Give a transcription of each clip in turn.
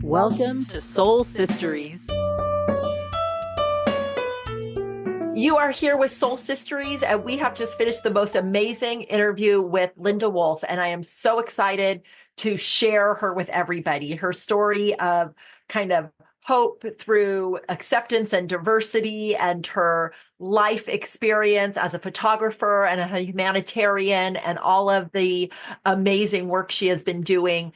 Welcome to Soul Sisteries. You are here with Soul Sisteries, and we have just finished the most amazing interview with Linda Wolf, and I am so excited to share her with everybody. Her story of kind of hope through acceptance and diversity, and her life experience as a photographer and a humanitarian, and all of the amazing work she has been doing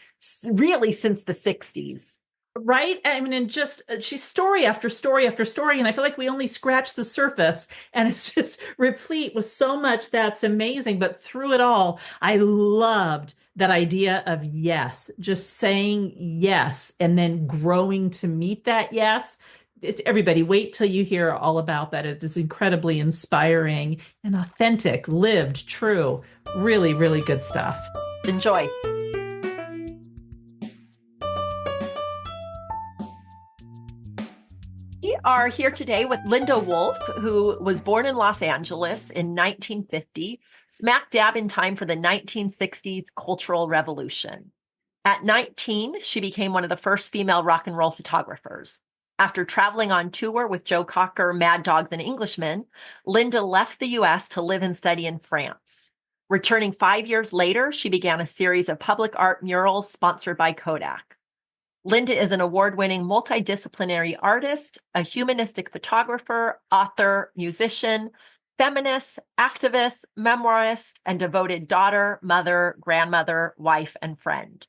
really since the 60s. Right? I mean, and just she's story after story after story. And I feel like we only scratched the surface, and it's just replete with so much that's amazing. But through it all, I loved that idea of yes, just saying yes, and then growing to meet that yes. Everybody, wait till you hear all about that. It is incredibly inspiring and authentic, lived, true. Really, really good stuff. Enjoy. We are here today with Linda Wolf, who was born in Los Angeles in 1950, smack dab in time for the 1960s Cultural Revolution. At 19, she became one of the first female rock and roll photographers. After traveling on tour with Joe Cocker, Mad Dogs, and Englishmen, Linda left the U.S. to live and study in France. Returning 5 years later, she began a series of public art murals sponsored by Kodak. Linda is an award-winning multidisciplinary artist, a humanistic photographer, author, musician, feminist, activist, memoirist, and devoted daughter, mother, grandmother, wife, and friend.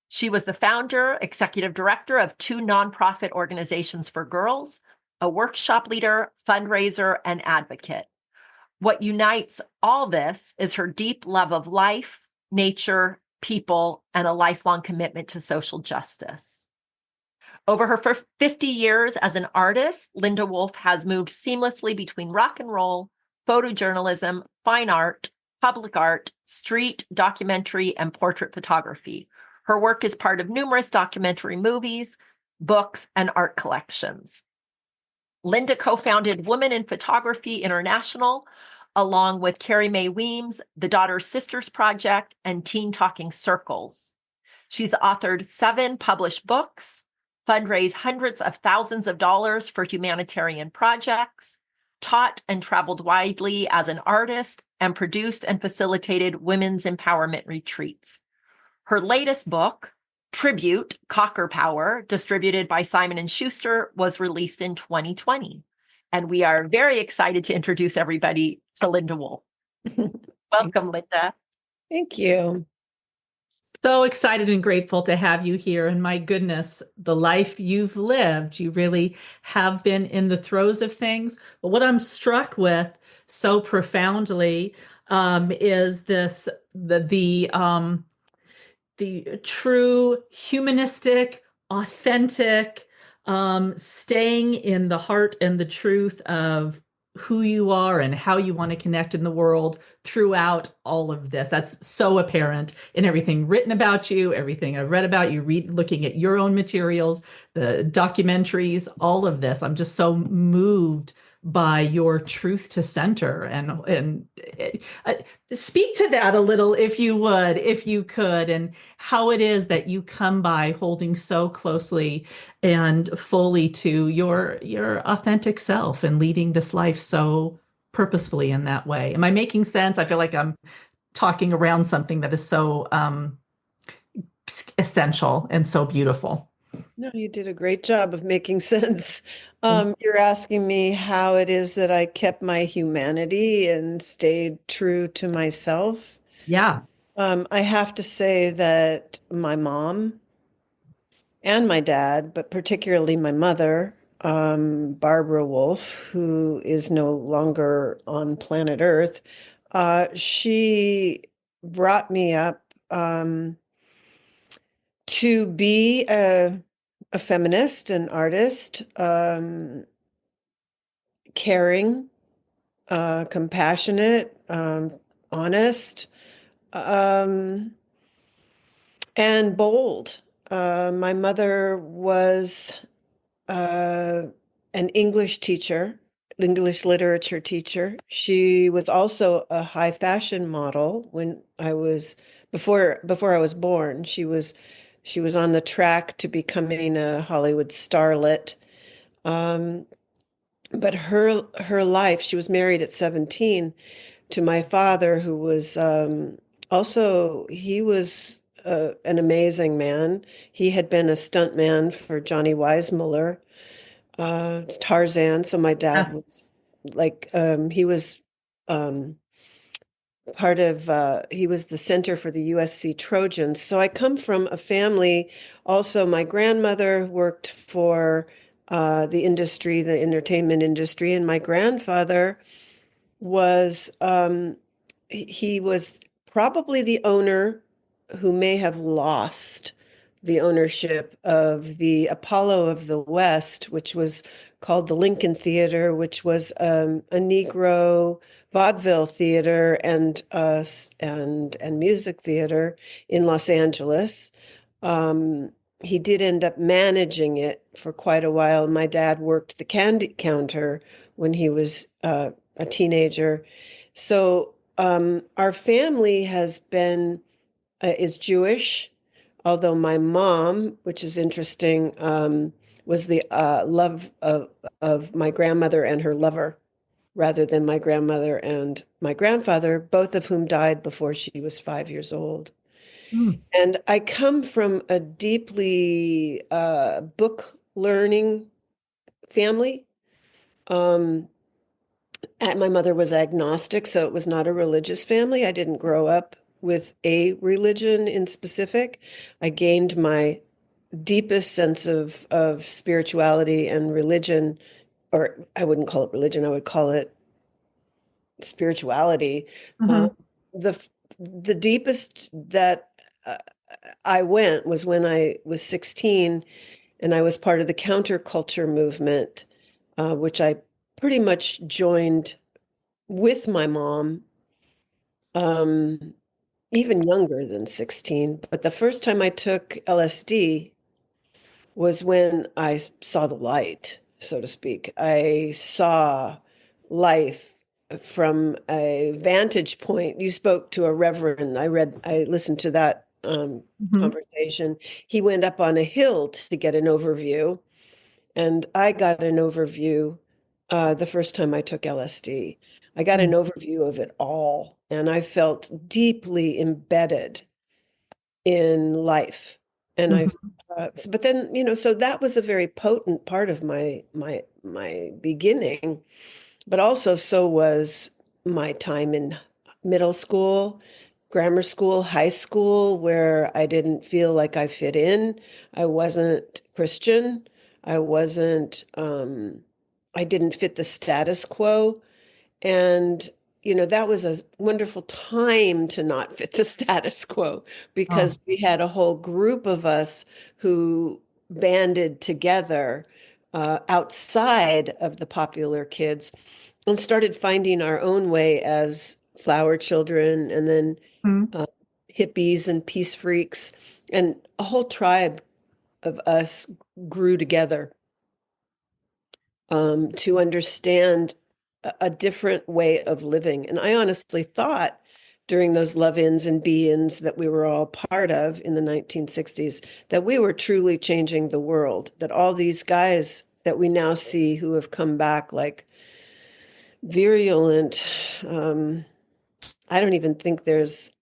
She was the founder, executive director of 2 nonprofit organizations for girls, a workshop leader, fundraiser, and advocate. What unites all this is her deep love of life, nature, people, and a lifelong commitment to social justice. Over her 50 years as an artist, Linda Wolf has moved seamlessly between rock and roll, photojournalism, fine art, public art, street, documentary, and portrait photography. Her work is part of numerous documentary movies, books, and art collections. Linda co-founded Women in Photography International, along with Carrie Mae Weems, the Daughter Sisters Project, and Teen Talking Circles. She's authored 7 published books, fundraised hundreds of thousands of dollars for humanitarian projects, taught and traveled widely as an artist, and produced and facilitated women's empowerment retreats. Her latest book, Tribute, Cocker Power, distributed by Simon & Schuster, was released in 2020. And we are very excited to introduce everybody to Linda Wolf. Welcome, Linda. Thank you. So excited and grateful to have you here. And my goodness, the life you've lived, you really have been in the throes of things. But what I'm struck with so profoundly is this the true humanistic, authentic, staying in the heart and the truth of who you are and how you want to connect in the world throughout all of this. That's so apparent in everything written about you, everything I've read about you, looking at your own materials, the documentaries, all of this. I'm just so moved by your truth to center, and speak to that a little, if you would, if you could, and how it is that you come by holding so closely and fully to your authentic self and leading this life so purposefully in that way. Am I making sense? I feel like I'm talking around something that is so essential and so beautiful. No, you did a great job of making sense. You're asking me how it is that I kept my humanity and stayed true to myself. Yeah. I have to say that my mom and my dad, but particularly my mother, Barbara Wolf, who is no longer on planet Earth, she brought me up to be a feminist, an artist, caring, compassionate, honest, and bold. My mother was an English teacher, English literature teacher. She was also a high fashion model when I was before I was born. She was She was on the track to becoming a Hollywood starlet. Um, but her life, she was married at 17 to my father, who was also, he was an amazing man. He had been a stuntman for Johnny Weissmuller, it's Tarzan. So my dad Yeah. was like, he was um, part of, he was the center for the USC Trojans. So I come from a family, also, my grandmother worked for the industry, the entertainment industry, and my grandfather was he was probably the owner who may have lost the ownership of the Apollo of the West, which was called the Lincoln Theater, which was a Negro vaudeville theater and music theater in Los Angeles. Um, he did end up managing it for quite a while. My dad worked the candy counter when he was a teenager. So our family has been is Jewish, although my mom, which is interesting, was the love of my grandmother and her lover, rather than my grandmother and my grandfather, both of whom died before she was 5 years old. Mm. And I come from a deeply book learning family. Um, my mother was agnostic, so it was not a religious family. I didn't grow up with a religion in specific. I gained my deepest sense of spirituality and religion, or I wouldn't call it religion, I would call it spirituality. Uh, Mhm. the the deepest that I went was when I was 16 and I was part of the counterculture movement, which I pretty much joined with my mom, um, even younger than 16. But the first time I took LSD was when I saw the light, so to speak. I saw life from a vantage point. You spoke to a reverend. I listened to that Mhm. conversation. He went up on a hill to get an overview, and I got an overview the first time I took LSD. I got an Mm. overview of it all, and I felt deeply embedded in life. And Mhm. but then, so that was a very potent part of my beginning, but also so was my time in middle school, grammar school, high school, where I didn't feel like I fit in. I wasn't Christian. I wasn't, I didn't fit the status quo. And, that was a wonderful time to not fit the status quo Oh. because we had a whole group of us who banded together outside of the popular kids and started finding our own way as flower children and then Mm. uh, hippies and peace freaks. And a whole tribe of us grew together to understand a different way of living. And I honestly thought during those love-ins and be-ins that we were all part of in the 1960s that we were truly changing the world, that all these guys that we now see who have come back like virulent, um, I don't even think there's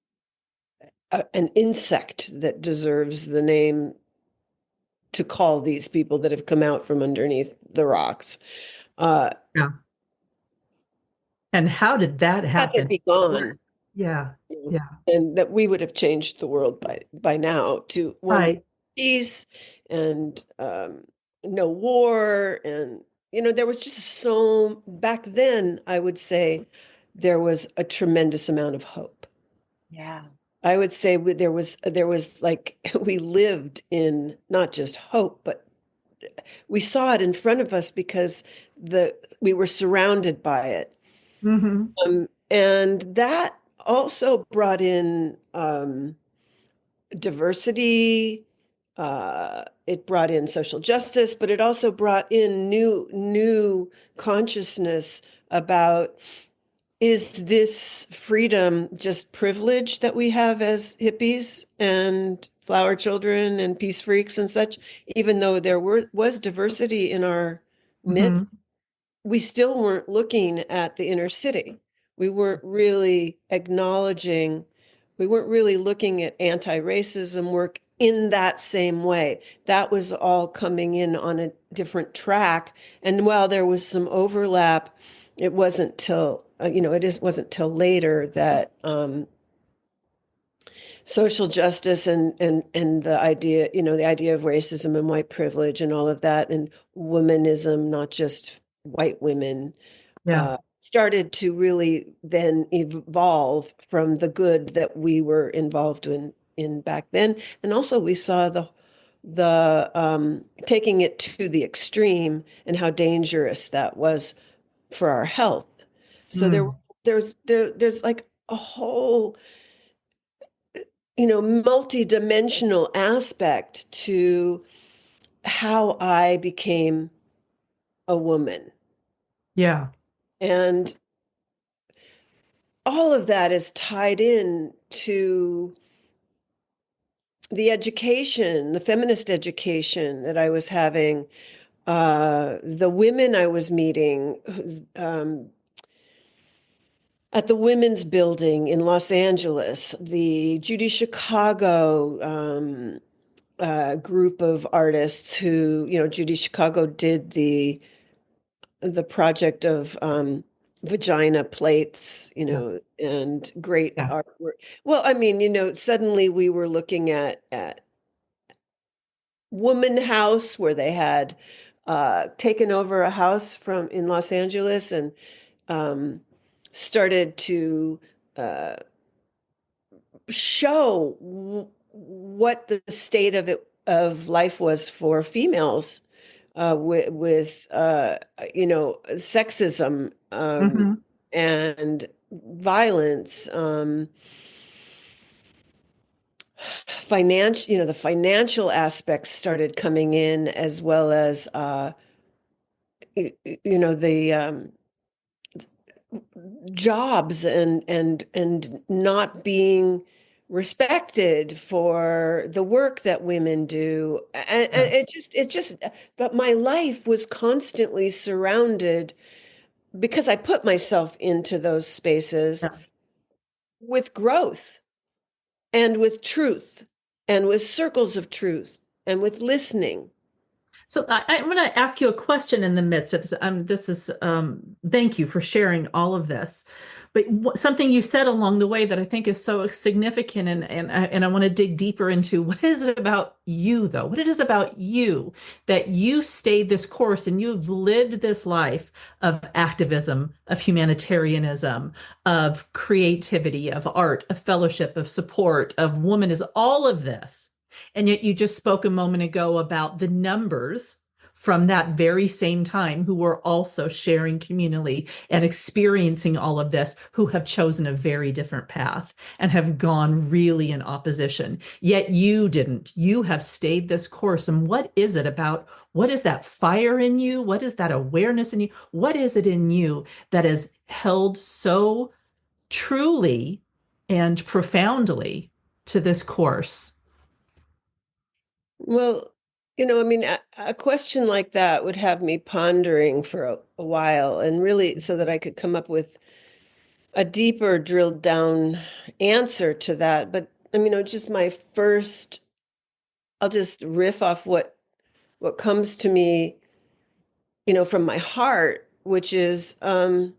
an insect that deserves the name to call these people that have come out from underneath the rocks. Uh, Yeah. And how did that that had happen? begun. Yeah. Yeah. And that we would have changed the world by now to one with Right. peace and no war. And there was just so back then, I would say there was a tremendous amount of hope. Yeah. I would say there was like we lived in not just hope, but we saw it in front of us because we were surrounded by it. Hmm. And that also brought in diversity. It brought in social justice, but it also brought in new consciousness about is this freedom just privilege that we have as hippies and flower children and peace freaks and such, even though was diversity in our midst? Hmm. We still weren't looking at the inner city. We weren't really acknowledging, we weren't really looking at anti-racism work in that same way. That was all coming in on a different track. And while there was some overlap, it wasn't till, wasn't till later that social justice and the idea of racism and white privilege and all of that and womanism, not just white women, Yeah. started to really then evolve from the good that we were involved in back then. And also we saw the taking it to the extreme and how dangerous that was for our health. So Mm. there's like a whole multi-dimensional aspect to how I became a woman. Yeah. And all of that is tied in to the education, the feminist education that I was having, the women I was meeting at the Women's Building in Los Angeles, the Judy Chicago group of artists who, Judy Chicago did the project of vagina plates, Yeah. and great Yeah. artwork. Well, I mean, suddenly we were looking at Woman House where they had taken over a house from in Los Angeles and um, started to uh, show what the state of life was for females with sexism Hmm. and violence, the financial aspects started coming in as well as the jobs and not being respected for the work that women do. And Yeah. it just that my life was constantly surrounded because I put myself into those spaces Yeah. with growth and with truth and with circles of truth and with listening. So I'm going to ask you a question in the midst of this. Thank you for sharing all of this. But something you said along the way that I think is so significant, and I want to dig deeper into what is it about you, though? What it is about you that you stayed this course and you've lived this life of activism, of humanitarianism, of creativity, of art, of fellowship, of support, of womanism, all of this. And yet you just spoke a moment ago about the numbers from that very same time who were also sharing communally and experiencing all of this, who have chosen a very different path and have gone really in opposition. Yet you didn't. You have stayed this course. And what is it about? What is that fire in you? What is that awareness in you? What is it in you that is held so truly and profoundly to this course? Well, I mean, a question like that would have me pondering for a while and really so that I could come up with a deeper drilled down answer to that. But I mean, just my first, I'll just riff off what comes to me, from my heart, which is I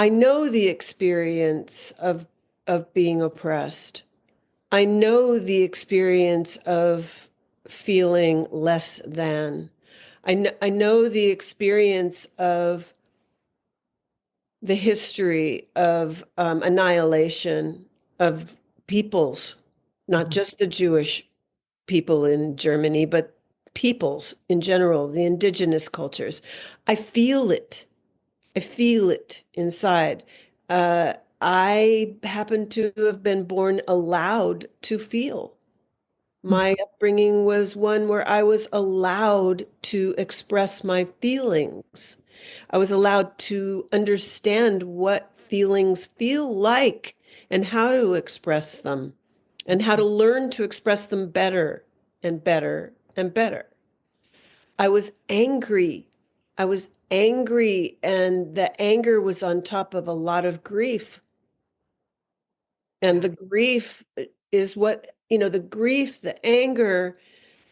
know the experience of being oppressed. I know the experience of feeling less than. I know the experience of the history of annihilation of peoples, not just the Jewish people in Germany, but peoples in general, the indigenous cultures. I feel it. I feel it inside. I happen to have been born allowed to feel. My upbringing was one where I was allowed to express my feelings. I was allowed to understand what feelings feel like and how to express them and how to learn to express them better and better and better. I was angry. I was angry, and the anger was on top of a lot of grief. And the grief is what, the grief, the anger,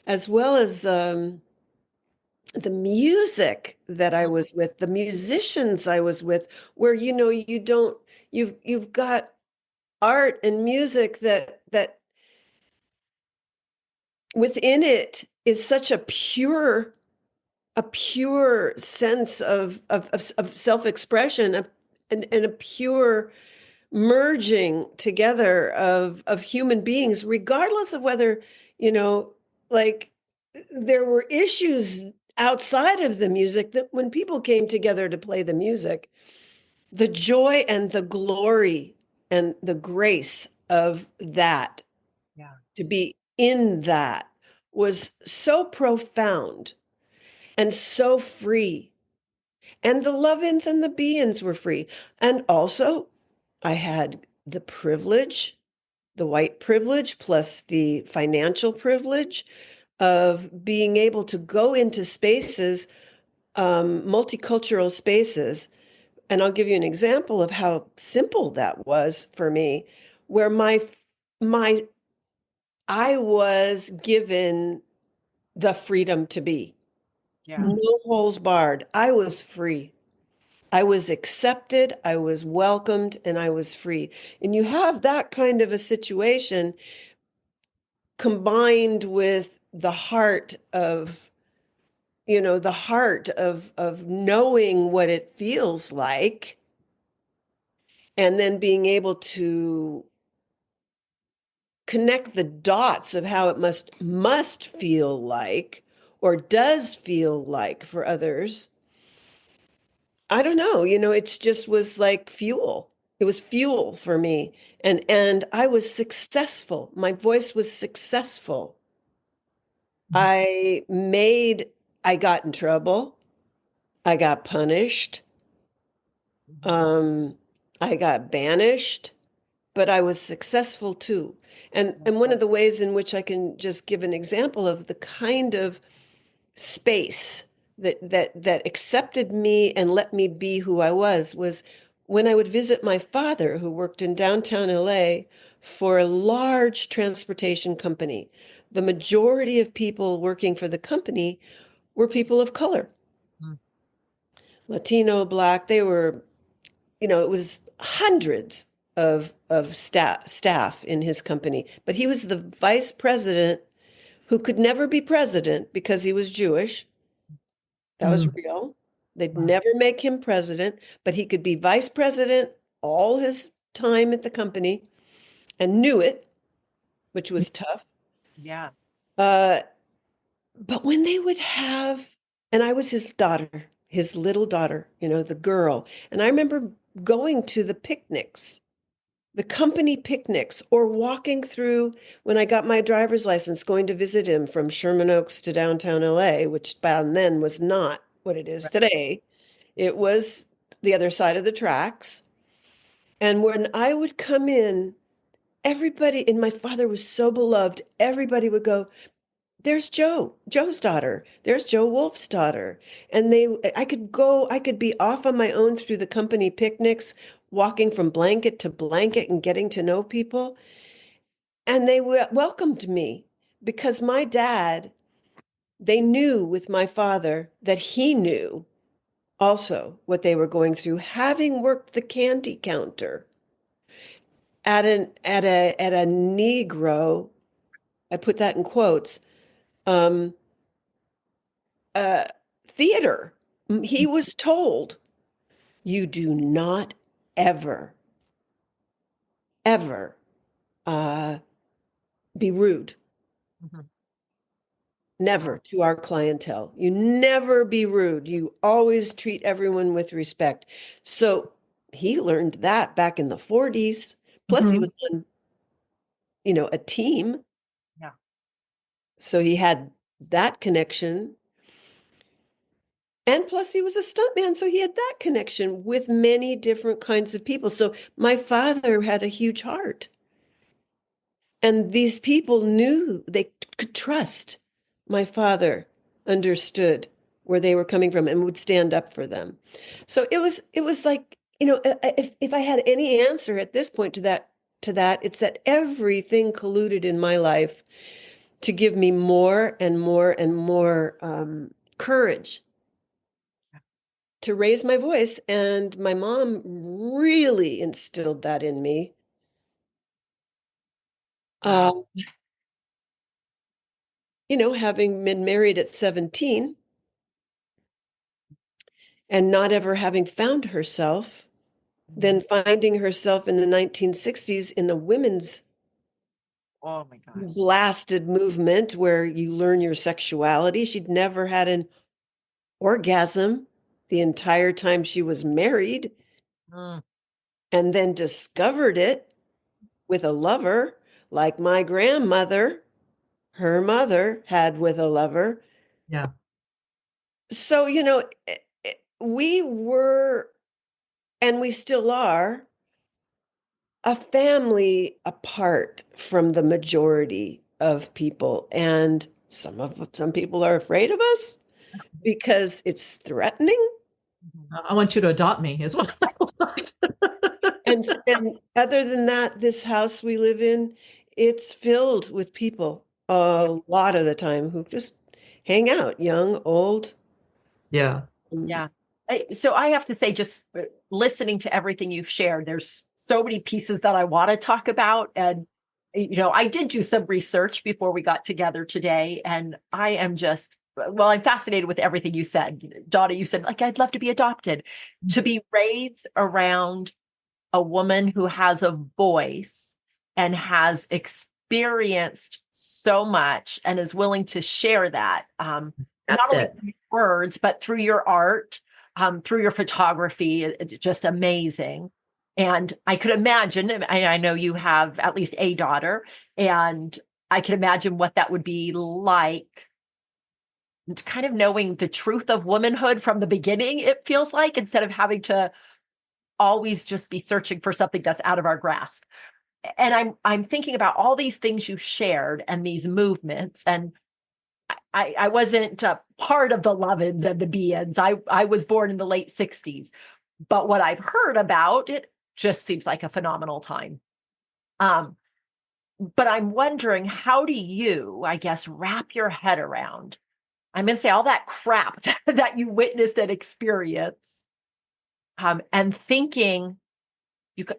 as well as the music that I was with, the musicians I was with, where you've got art and music that within it is such a pure sense of self-expression, and a pure merging together of human beings, regardless of whether, you know, like there were issues outside of the music, that when people came together to play the music, the joy and the glory and the grace of that, Yeah. to be in that, was so profound and so free. And the love-ins and the be-ins were free. And also, I had the privilege, the white privilege, plus the financial privilege of being able to go into spaces, multicultural spaces. And I'll give you an example of how simple that was for me, where my I was given the freedom to be. Yeah. No holes barred. I was free. I was accepted, I was welcomed, and I was free. And you have that kind of a situation combined with the heart of knowing what it feels like, and then being able to connect the dots of how it must feel like, or does feel like, for others. I don't know, it just was like fuel. It was fuel for me. And I was successful. My voice was successful. I made, I got in trouble. I got punished. Um, I got banished, but I was successful too. And one of the ways in which I can just give an example of the kind of space that accepted me and let me be who I was when I would visit my father, who worked in downtown LA for a large transportation company. The majority of people working for the company were people of color, Mhm. Latino, Black. They were, it was hundreds of staff in his company, but he was the vice president who could never be president because he was Jewish. That was Mm. real. They'd Wow. never make him president, but he could be vice president all his time at the company, and knew it, which was tough. Yeah. Uh, but when they would have, and I was his daughter, his little daughter, the girl. And I remember going to the picnics, the company picnics, or walking through when I got my driver's license, going to visit him from Sherman Oaks to downtown LA, which by then was not what it is Right. today. It was the other side of the tracks. And when I would come in, everybody, and my father was so beloved, everybody would go, "There's Joe's daughter. There's Joe Wolf's daughter." And I could be off on my own through the company picnics, walking from blanket to blanket and getting to know people. And they welcomed me because my dad, they knew with my father that he knew also what they were going through, having worked the candy counter at a Negro, I put that in quotes, um, uh, theater. He was told, "You do not ever, ever uh, be rude. Mhm. Never Wow. to our clientele. You never be rude. You always treat everyone with respect." So he learned that back in the 40s. Plus, he Mhm. was on, a team. Yeah. So he had that connection. And plus, he was a stuntman, so he had that connection with many different kinds of people. So my father had a huge heart. And these people knew they could trust. My father understood where they were coming from and would stand up for them. So it was like, if I had any answer at this point to that, it's that everything colluded in my life to give me more and more and more courage to raise my voice. And my mom really instilled that in me. Uh, Wow. Having been married at 17 and not ever having found herself, then finding herself in the 1960s in the women's Oh my gosh. blasted movement where you learn your sexuality. She'd never had an orgasm the entire time she was married, Mm, and then discovered it with a lover like my grandmother, her mother had with a lover. Yeah. So, we were, and we still are, a family apart from the majority of people. And some people are afraid of us because it's threatening. I want you to adopt me is what I want. And other than that, this house we live in, it's filled with people yeah. a lot of the time who just hang out, young, old. Yeah. Mm. Yeah. So I have to say, just listening to everything you've shared, there's so many pieces that I want to talk about. And, I did do some research before we got together today, and I am just, well, I'm fascinated with everything you said. Donna, you said, like, I'd love to be adopted. To be raised around a woman who has a voice and has experienced so much and is willing to share that, not That's only it. through words, but through your art, through your photography, just amazing. And I could imagine, I know you have at least a daughter, and I can imagine what that would be like, kind of knowing the truth of womanhood from the beginning, it feels like, instead of having to always just be searching for something that's out of our grasp. And I'm thinking about all these things you shared and these movements. And I wasn't part of the Lovins and the Beans. I was born in the late 60s. But what I've heard about it just seems like a phenomenal time. Um, but I'm wondering, how do you, I guess, wrap your head around, I'm going to say, all that crap that you witnessed and experienced, and thinking you could,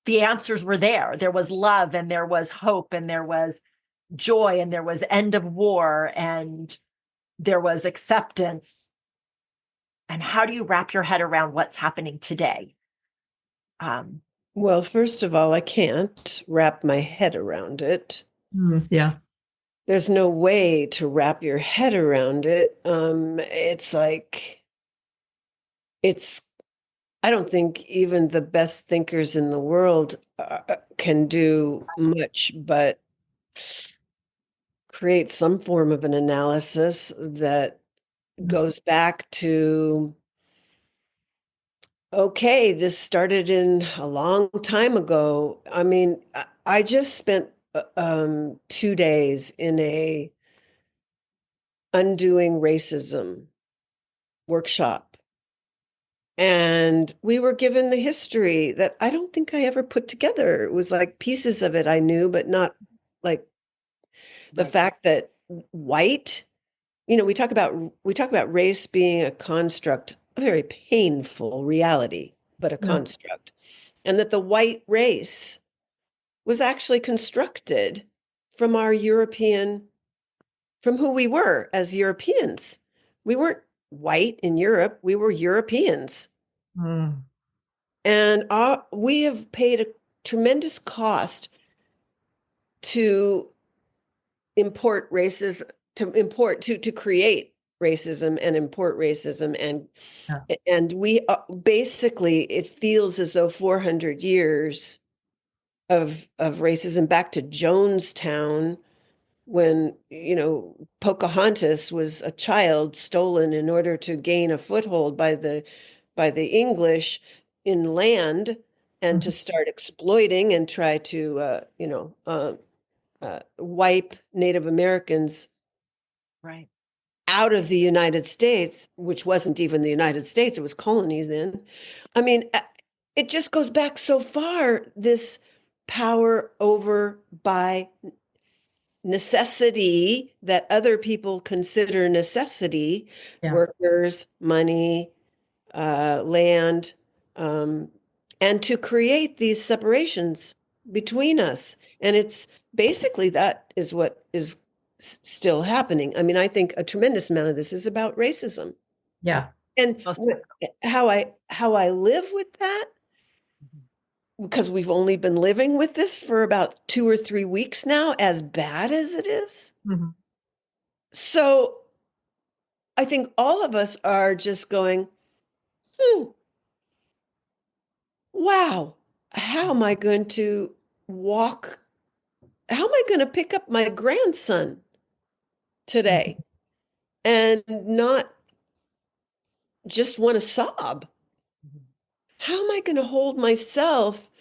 the answers were there. There was love, and there was hope, and there was joy, and there was end of war, and there was acceptance. And how do you wrap your head around what's happening today? Um, Well, first of all, I can't wrap my head around it. Yeah. There's no way to wrap your head around it. It's like, it's, I don't think even the best thinkers in the world can do much but create some form of an analysis that goes back to, okay, this started in a long time ago. I mean, I just spent 2 days in a undoing racism workshop. And we were given the history that I don't think I ever put together. It was like pieces of it I knew, but not like the right. fact that white, we talk about race being a construct, a very painful reality, but a Yeah. construct. And that the white race was actually constructed from our European, from who we were as Europeans. We weren't white in Europe, we were Europeans. Mm. And we have paid a tremendous cost to import races, to create racism and import racism. Yeah. And we basically, it feels as though 400 years of racism back to Jonestown when, Pocahontas was a child stolen in order to gain a foothold by the English in land and to Mhm. start exploiting and try to wipe Native Americans Right. out of the United States, which wasn't even the United States, it was colonies then. I mean, it just goes back so far, this power over by necessity that other people consider necessity, Yeah. workers, money, land, um, and to create these separations between us. And it's basically that is what is still happening. I mean, I think a tremendous amount of this is about racism. Yeah. And Most how I live with that, definitely. because we've only been living with this for about 2 or 3 weeks now, as bad as it is. Mhm. So I think all of us are just going, hmm, wow, how am I going to walk? How am I going to pick up my grandson today Mhm. and not just want to sob? Mhm. How am I going to hold myself?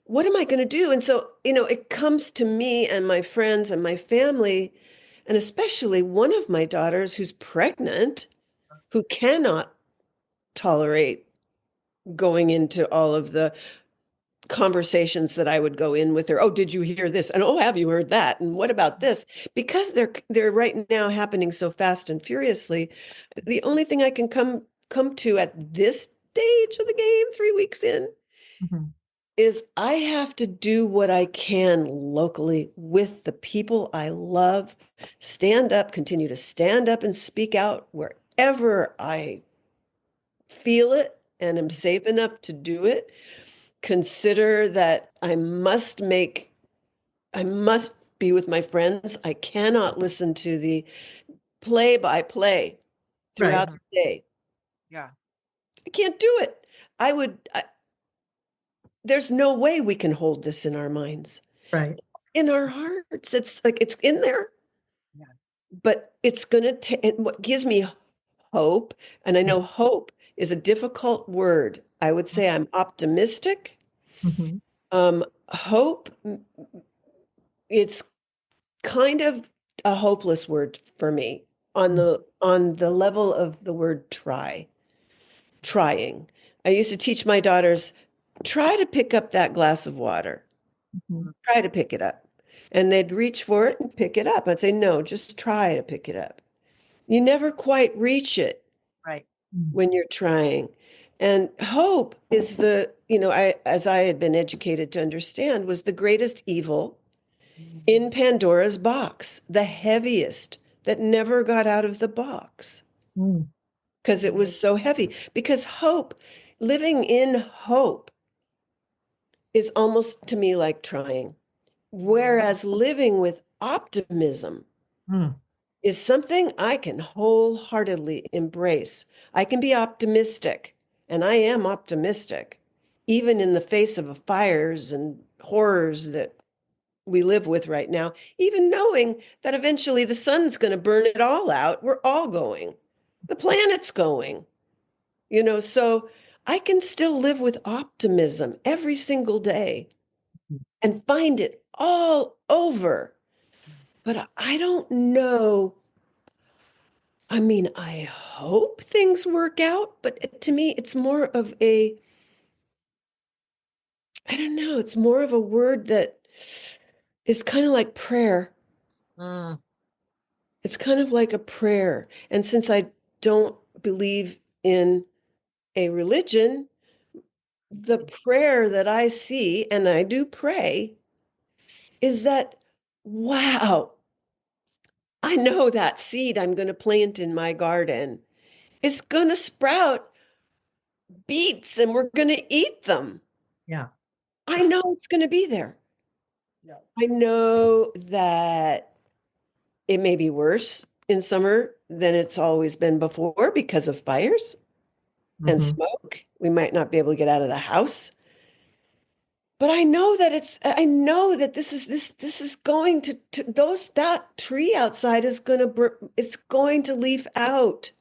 What am I going to do? And so, it comes to me and my friends and my family, and especially one of my daughters who's pregnant, who cannot tolerate going into all of the conversations that I would go in with her. Oh, did you hear this? And oh, have you heard that? And what about this? Because they're right now happening so fast and furiously. The only thing I can come to at this stage of the game, 3 weeks in, Mhm. is I have to do what I can locally with the people I love, stand up, continue to stand up and speak out wherever I feel it and am safe enough to do it. Consider that I must be with my friends. I cannot listen to the play by play Right. throughout the day. Yeah. I can't do it. There's no way we can hold this in our minds, Right. in our hearts. It's like it's in there, Yeah. but it's going to take, what gives me hope, and I know hope is a difficult word. I would say I'm optimistic. Mhm. Hope, it's kind of a hopeless word for me on the level of the word trying. I used to teach my daughters, try to pick up that glass of water. Mhm. Try to pick it up. And they'd reach for it and pick it up. I'd say, no, just try to pick it up. You never quite reach it Right. Mhm. when you're trying. And hope is as I had been educated to understand, was the greatest evil in Mhm. Pandora's box, the heaviest that never got out of the box Mhm. because it was so heavy. Because living in hope is almost to me like trying. Whereas living with optimism Mhm. is something I can wholeheartedly embrace. I can be optimistic, and I am optimistic, even in the face of the fires and horrors that we live with right now, even knowing that eventually the sun's going to burn it all out. We're all going. The planet's going, so I can still live with optimism every single day and find it all over. But I don't know. I mean, I hope things work out, but to me, it's more of I don't know, it's more of a word that is kind of like prayer. Mm. It's kind of like a prayer. And since I don't believe in a religion, the prayer that I see, and I do pray, is that, wow, I know that seed I'm going to plant in my garden is going to sprout beets and we're going to eat them. Yeah. I know it's going to be there. Yeah. I know that it may be worse in summer than it's always been before because of fires and Mhm. smoke. We might not be able to get out of the house. but I know that this is going to that tree outside is it's going to leaf out.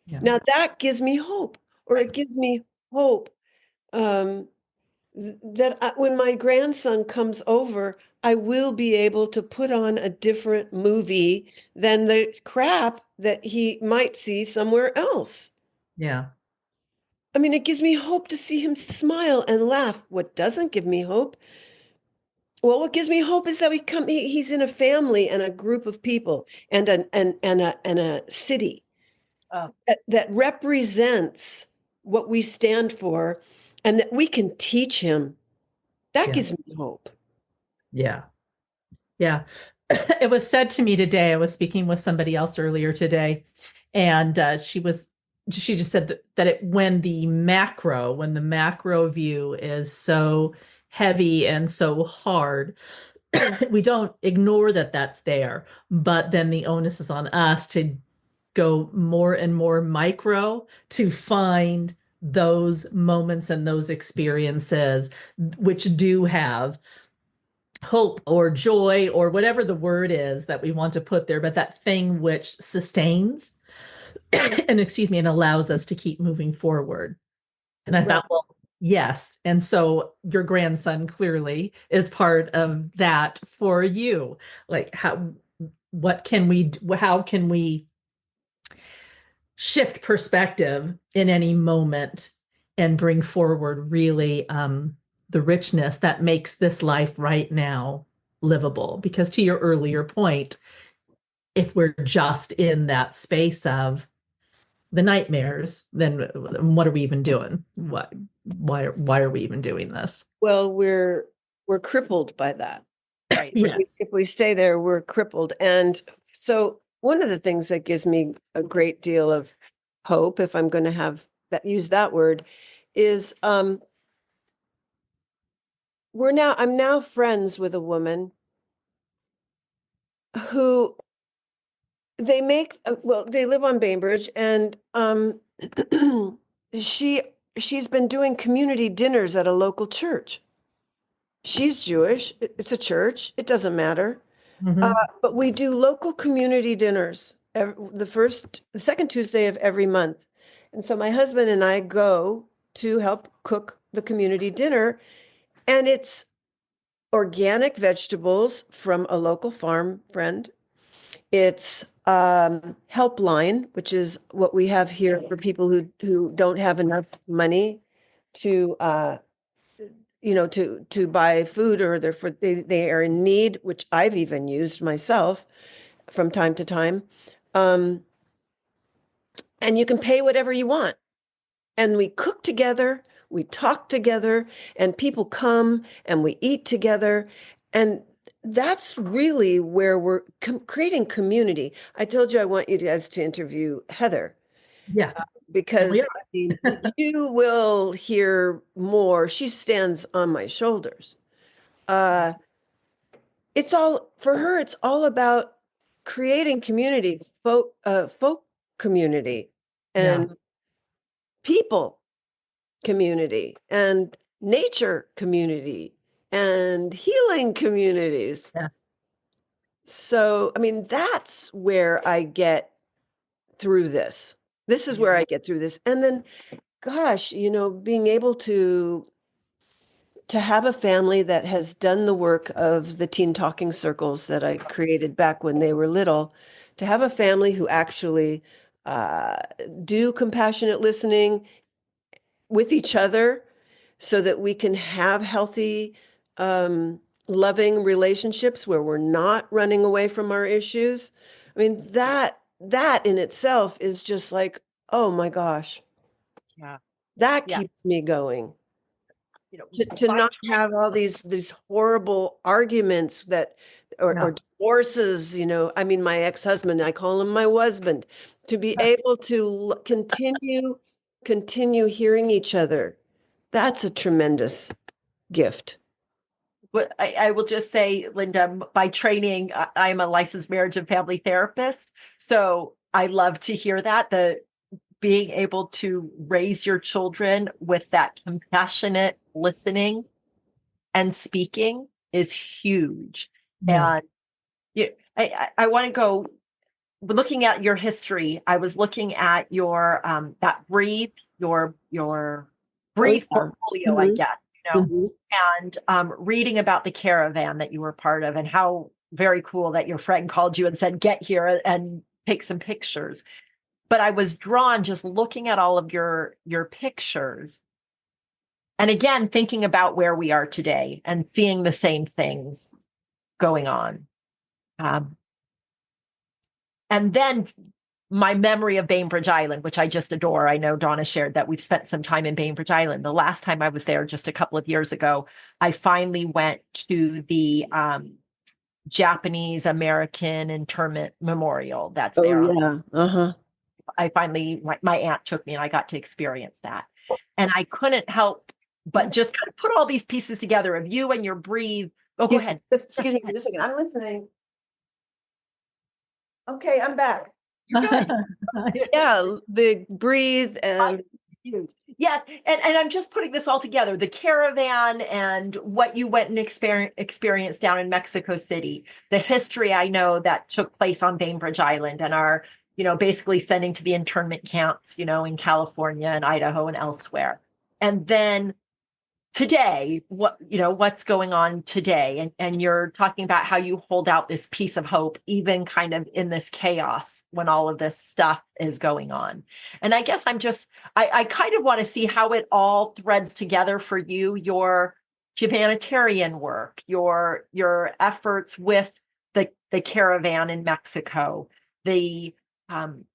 Yeah. Now that gives me hope, or it gives me hope um, that when my grandson comes over, I will be able to put on a different movie than the crap that he might see somewhere else. Yeah. I mean, it gives me hope to see him smile and laugh. What doesn't give me hope? Well, what gives me hope is that he's in a family and a group of people and a city Oh, that represents what we stand for and that we can teach him. That Yeah. gives me hope. Yeah. Yeah. It was said to me today, I was speaking with somebody else earlier today, and she just said that when the macro view is so heavy and so hard, we don't ignore that that's there, but then the onus is on us to go more and more micro to find those moments and those experiences which do have hope or joy or whatever the word is that we want to put there, but that thing which sustains and excuse me, and allows us to keep moving forward. And I Well, thought, well, yes. And so your grandson clearly is part of that for you. Like how can we shift perspective in any moment and bring forward really the richness that makes this life right now livable? Because to your earlier point, if we're just in that space of the nightmares, then what are we even doing? Why are we even doing this? well, we're crippled by that. right. Yes. If we stay there, we're crippled. And so one of the things that gives me a great deal of hope, if I'm going to use that word, is I'm now friends with a woman who they live on Bainbridge, and she she's been doing community dinners at a local church. She's Jewish. It's a church. It doesn't matter. Mhm. But we do local community dinners the second Tuesday of every month. And so my husband and I go to help cook the community dinner, and it's organic vegetables from a local farm friend. It's helpline, which is what we have here for people who don't have enough money to to buy food, or they are in need, which I've even used myself from time to time. Um, and you can pay whatever you want. And we cook together, we talk together, and people come and we eat together. And that's really where we're creating community. I told you I want you guys to interview Heather Yeah. And we because are. I mean, you will hear more. She stands on my shoulders. Uh, it's all for her. It's all about creating community, folk community, Yeah. and people community, and nature community, and healing communities. Yeah. So, I mean, that's where I get through this. This is Yeah. where I get through this. And then, gosh, being able to have a family that has done the work of the teen talking circles that I created back when they were little, to have a family who actually uh, do compassionate listening with each other so that we can have healthy, loving relationships where we're not running away from our issues. I mean, that in itself is just like, oh my gosh, Yeah. that Yeah. keeps me going. You know, To by not have all these horrible arguments or Yeah. divorces, I mean, my ex-husband, I call him my husband, to be able to continue hearing each other. That's a tremendous gift. But I will just say, Linda, by training, I'm a licensed marriage and family therapist. So I love to hear that, the being able to raise your children with that compassionate listening and speaking is huge. Yeah. And I want to go looking at your history. I was looking at your that breathe, your Oh, breathe yeah. portfolio, I guess, Mhm. and reading about the caravan that you were part of and how very cool that your friend called you and said, get here and take some pictures. But I was drawn just looking at all of your pictures. And again, thinking about where we are today and seeing the same things going on. Um, and then my memory of Bainbridge Island, which I just adore. I know Donna shared that we've spent some time in Bainbridge Island. The last time I was there just a couple of years ago, I finally went to the Japanese American internment memorial that's Oh, there. yeah. Uh-huh. I finally, my aunt took me and I got to experience that. And I couldn't help but just kind of put all these pieces together of you and your breathe. Oh, go ahead. Excuse me for just a second. I'm listening. Okay, I'm back. Good. Yeah, the breathe and Yes, and I'm just putting this all together, the caravan and what you went and experienced down in Mexico City, the history I know that took place on Bainbridge Island and our, basically sending to the internment camps, in California and Idaho and elsewhere. And then today, what's going on today, and you're talking about how you hold out this piece of hope even kind of in this chaos when all of this stuff is going on. And I guess I kind of want to see how it all threads together for you, your humanitarian work, your efforts with the caravan in Mexico, the um,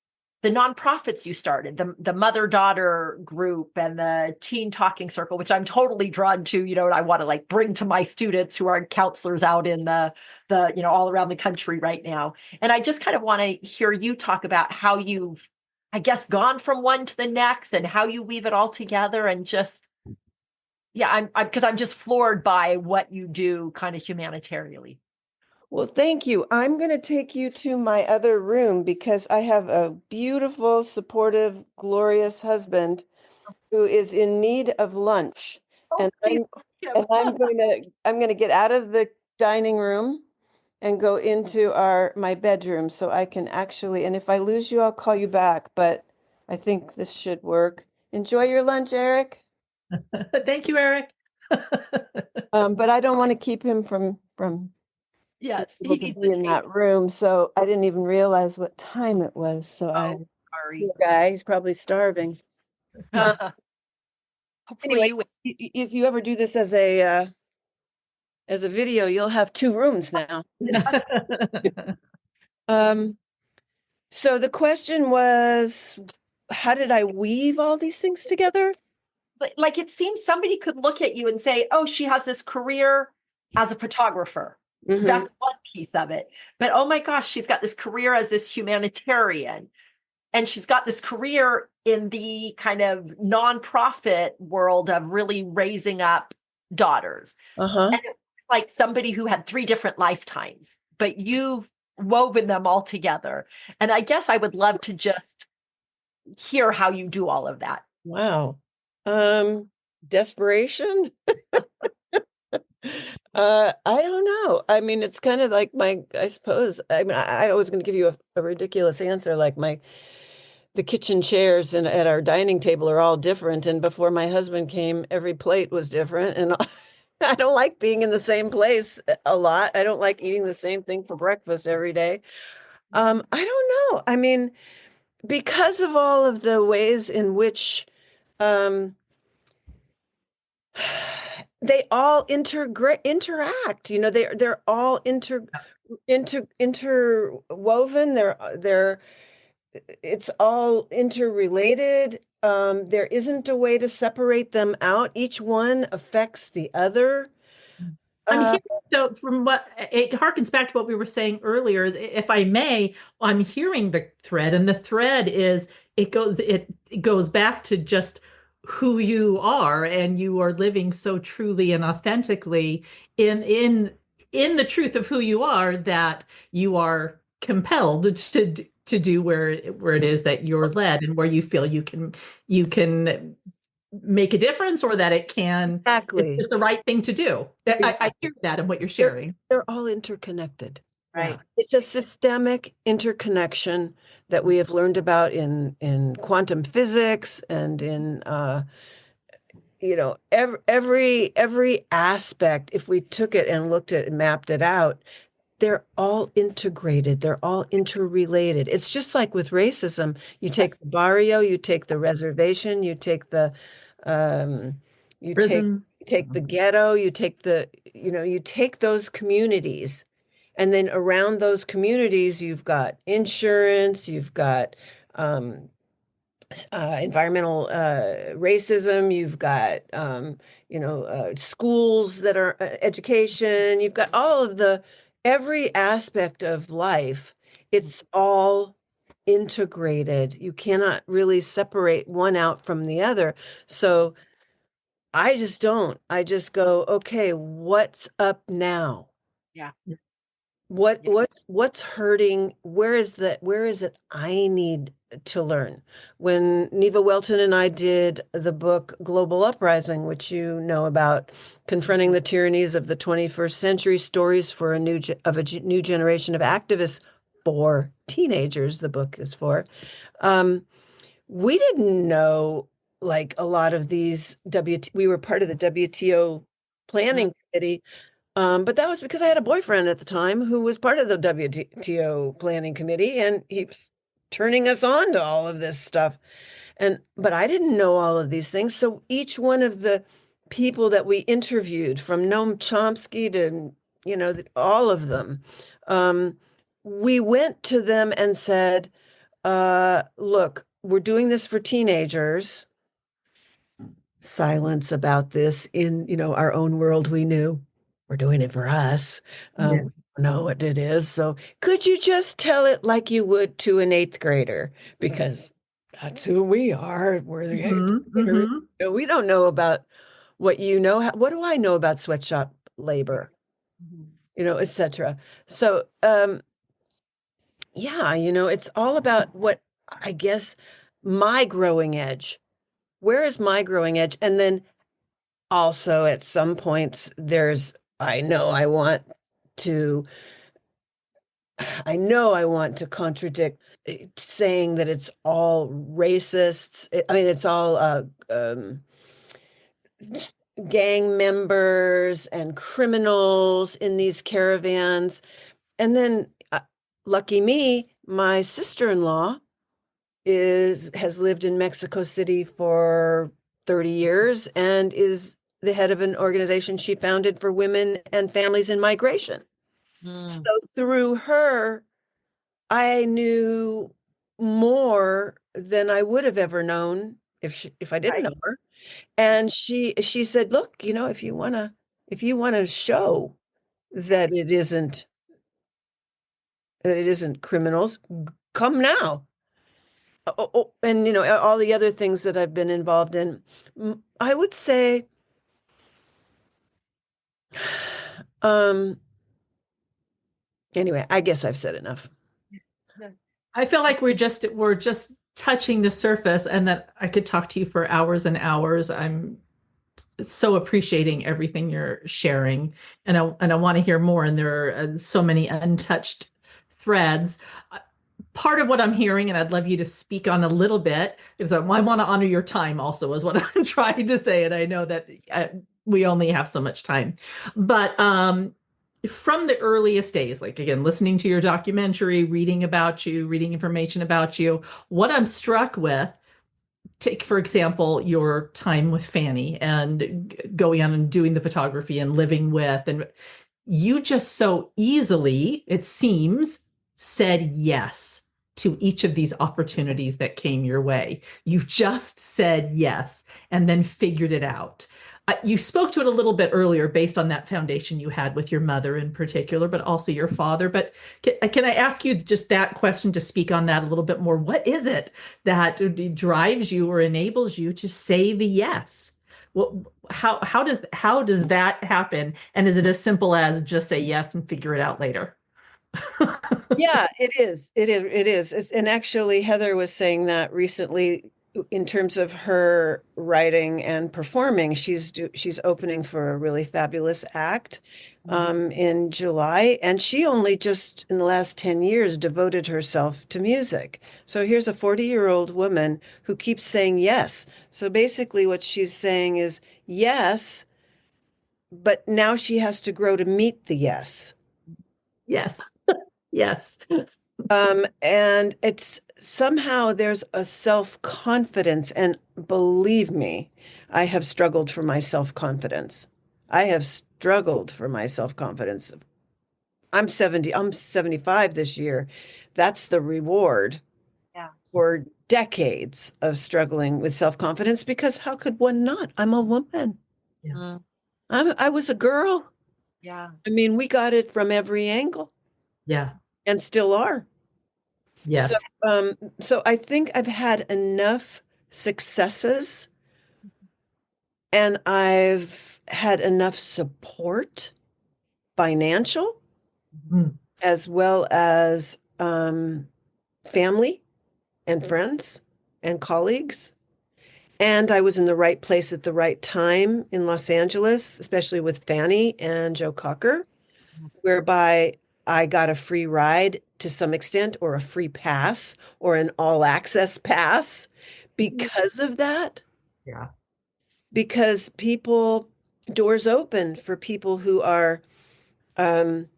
the nonprofits you started, the mother-daughter group and the teen talking circle, which I'm totally drawn to, and I want to like bring to my students who are counselors out in the all around the country right now. And I just kind of want to hear you talk about how you've, I guess, gone from one to the next and how you weave it all together. And just, yeah, because I'm just floored by what you do kind of humanitarianly. well, thank you. I'm going to take you to my other room because I have a beautiful, supportive, glorious husband who is in need of lunch. Oh, And please. I'm going to get out of the dining room and go into my bedroom so I can actually, and if I lose you, I'll call you back, but I think this should work. Enjoy your lunch, Eric. Thank you, Eric. But I don't want to keep him from Yes, he able to needs be the in table. that room. So I didn't even realize what time it was. So Oh, sorry. poor guy, he's probably starving. Hopefully Anyway, you. if you ever do this as a video, you'll have two rooms now. Um, so the question was, how did I weave all these things together? But like it seems somebody could look at you and say, oh, she has this career as a photographer. Mhm. That's one piece of it. But oh my gosh, she's got this career as this humanitarian. And she's got this career in the kind of nonprofit world of really raising up daughters. Uh-huh. And it's like somebody who had three different lifetimes, but you've woven them all together. And I guess I would love to just hear how you do all of that. Wow. Desperation? I don't know. I mean, it's kind of like I suppose, I was going to give you a ridiculous answer, like the kitchen chairs at our dining table are all different. And before my husband came, every plate was different. And I don't like being in the same place a lot. I don't like eating the same thing for breakfast every day. I don't know. I mean, because of all of the ways in which um, they all interact, they're all interwoven. It's all interrelated. There isn't a way to separate them out. Each one affects the other. I'm Uh, hearing, so from what it harkens back to what we were saying earlier, if I may, I'm hearing the thread, and the thread is it goes back to just who you are, and you are living so truly and authentically in the truth of who you are that you are compelled to do where it is that you're led and where you feel you can make a difference or that it can, it's Exactly. just the right thing to do. I Exactly. hear that in what you're They're, sharing. they're all interconnected. Yeah. Right. It's a systemic interconnection that we have learned about in quantum physics and in every aspect. If we took it and looked at and mapped it out, they're all integrated. They're all interrelated. It's just like with racism. You take the barrio, you take the reservation, um, you take Prison. you take the ghetto, you take those communities, and then around those communities, you've got insurance, you've got um, environmental racism, you've got schools that are education, you've got all of the every aspect of life. It's all integrated. You cannot really separate one out from the other. So I just don't. I just go, okay, what's up now? Yeah. What Yeah. what's hurting? Where is it I need to learn? When Neva Welton and I did the book Global Uprising, which you know about, confronting the tyrannies of the 21st century, stories for new generation of activists for teenagers, the book is for. We didn't know like a lot of these we were part of the WTO Mhm. planning committee, but that was because I had a boyfriend at the time who was part of the WTO planning committee, and he was turning us on to all of this stuff. But I didn't know all of these things. So each one of the people that we interviewed, from Noam Chomsky to, all of them, um, we went to them and said, look, we're doing this for teenagers. Silence about this in, our own world. We knew we're doing it for us. Yeah. We don't know what it is. So could you just tell it like you would to an eighth grader? Because that's who we are. We're the eighth Hmm. graders. Hmm. We don't know about what you know. What do I know about sweatshop labor? Mhm. Etc. So, yeah, it's all about what I guess my growing edge. Where is my growing edge? And then also at some points I know to I want to contradict saying that it's all racists. I mean, it's all gang members and criminals in these caravans. And then, lucky me, my sister-in-law has lived in Mexico City for 30 years and is the head of an organization she founded for women and families in migration. So Mm. through her, I knew more than I would have ever known if I didn't Right. know her. And she said, "Look, if you want to show that it isn't criminals, come now." And all the other things that I've been involved in. I would say, um, anyway, I guess I've said enough. Yeah. I feel like we're just touching the surface and that I could talk to you for hours and hours. I'm so appreciating everything you're sharing, and I want to hear more. And there are so many untouched threads. Part of what I'm hearing, and I'd love you to speak on a little bit, is I want to honor your time also, is what I'm trying to say. And I know that we only have so much time, but from the earliest days, like again, listening to your documentary, reading about you, reading information about you, what I'm struck with, take for example your time with Fanny and going on and doing the photography and living with, and you just so easily, it seems, said yes to each of these opportunities that came your way. You just said yes and then figured it out. You spoke to it a little bit earlier based on that foundation you had with your mother in particular, but also your father. But can I ask you just that question to speak on that a little bit more? What is it that drives you or enables you to say the yes? Well, how does that happen? And is it as simple as just say yes and figure it out later? Yeah, it is. It is. And actually, Heather was saying that recently. in terms of her writing and performing, she's opening for a really fabulous act in July, and she only just in the last 10 years devoted herself to music. So here's a 40-year-old woman who keeps saying yes. So basically what she's saying is yes, but now she has to grow to meet the yes. Yes. Yes. And it's somehow there's a self-confidence, and believe me, I have struggled for my self-confidence. I have struggled for my self-confidence. I'm 75 this year. That's the reward Yeah. for decades of struggling with self-confidence because how could one not? I'm a woman. Yeah. Mm, I was a girl. yeah. I mean, we got it from every angle Yeah. and still are. So, Yes. so I think I've had enough successes and I've had enough support, financial, Mm. as well as family and friends and colleagues. And I was in the right place at the right time in Los Angeles, especially with Fanny and Joe Cocker, whereby I got a free ride to some extent, or a free pass, or an all access pass because of that. Yeah. Because doors open for people who are um,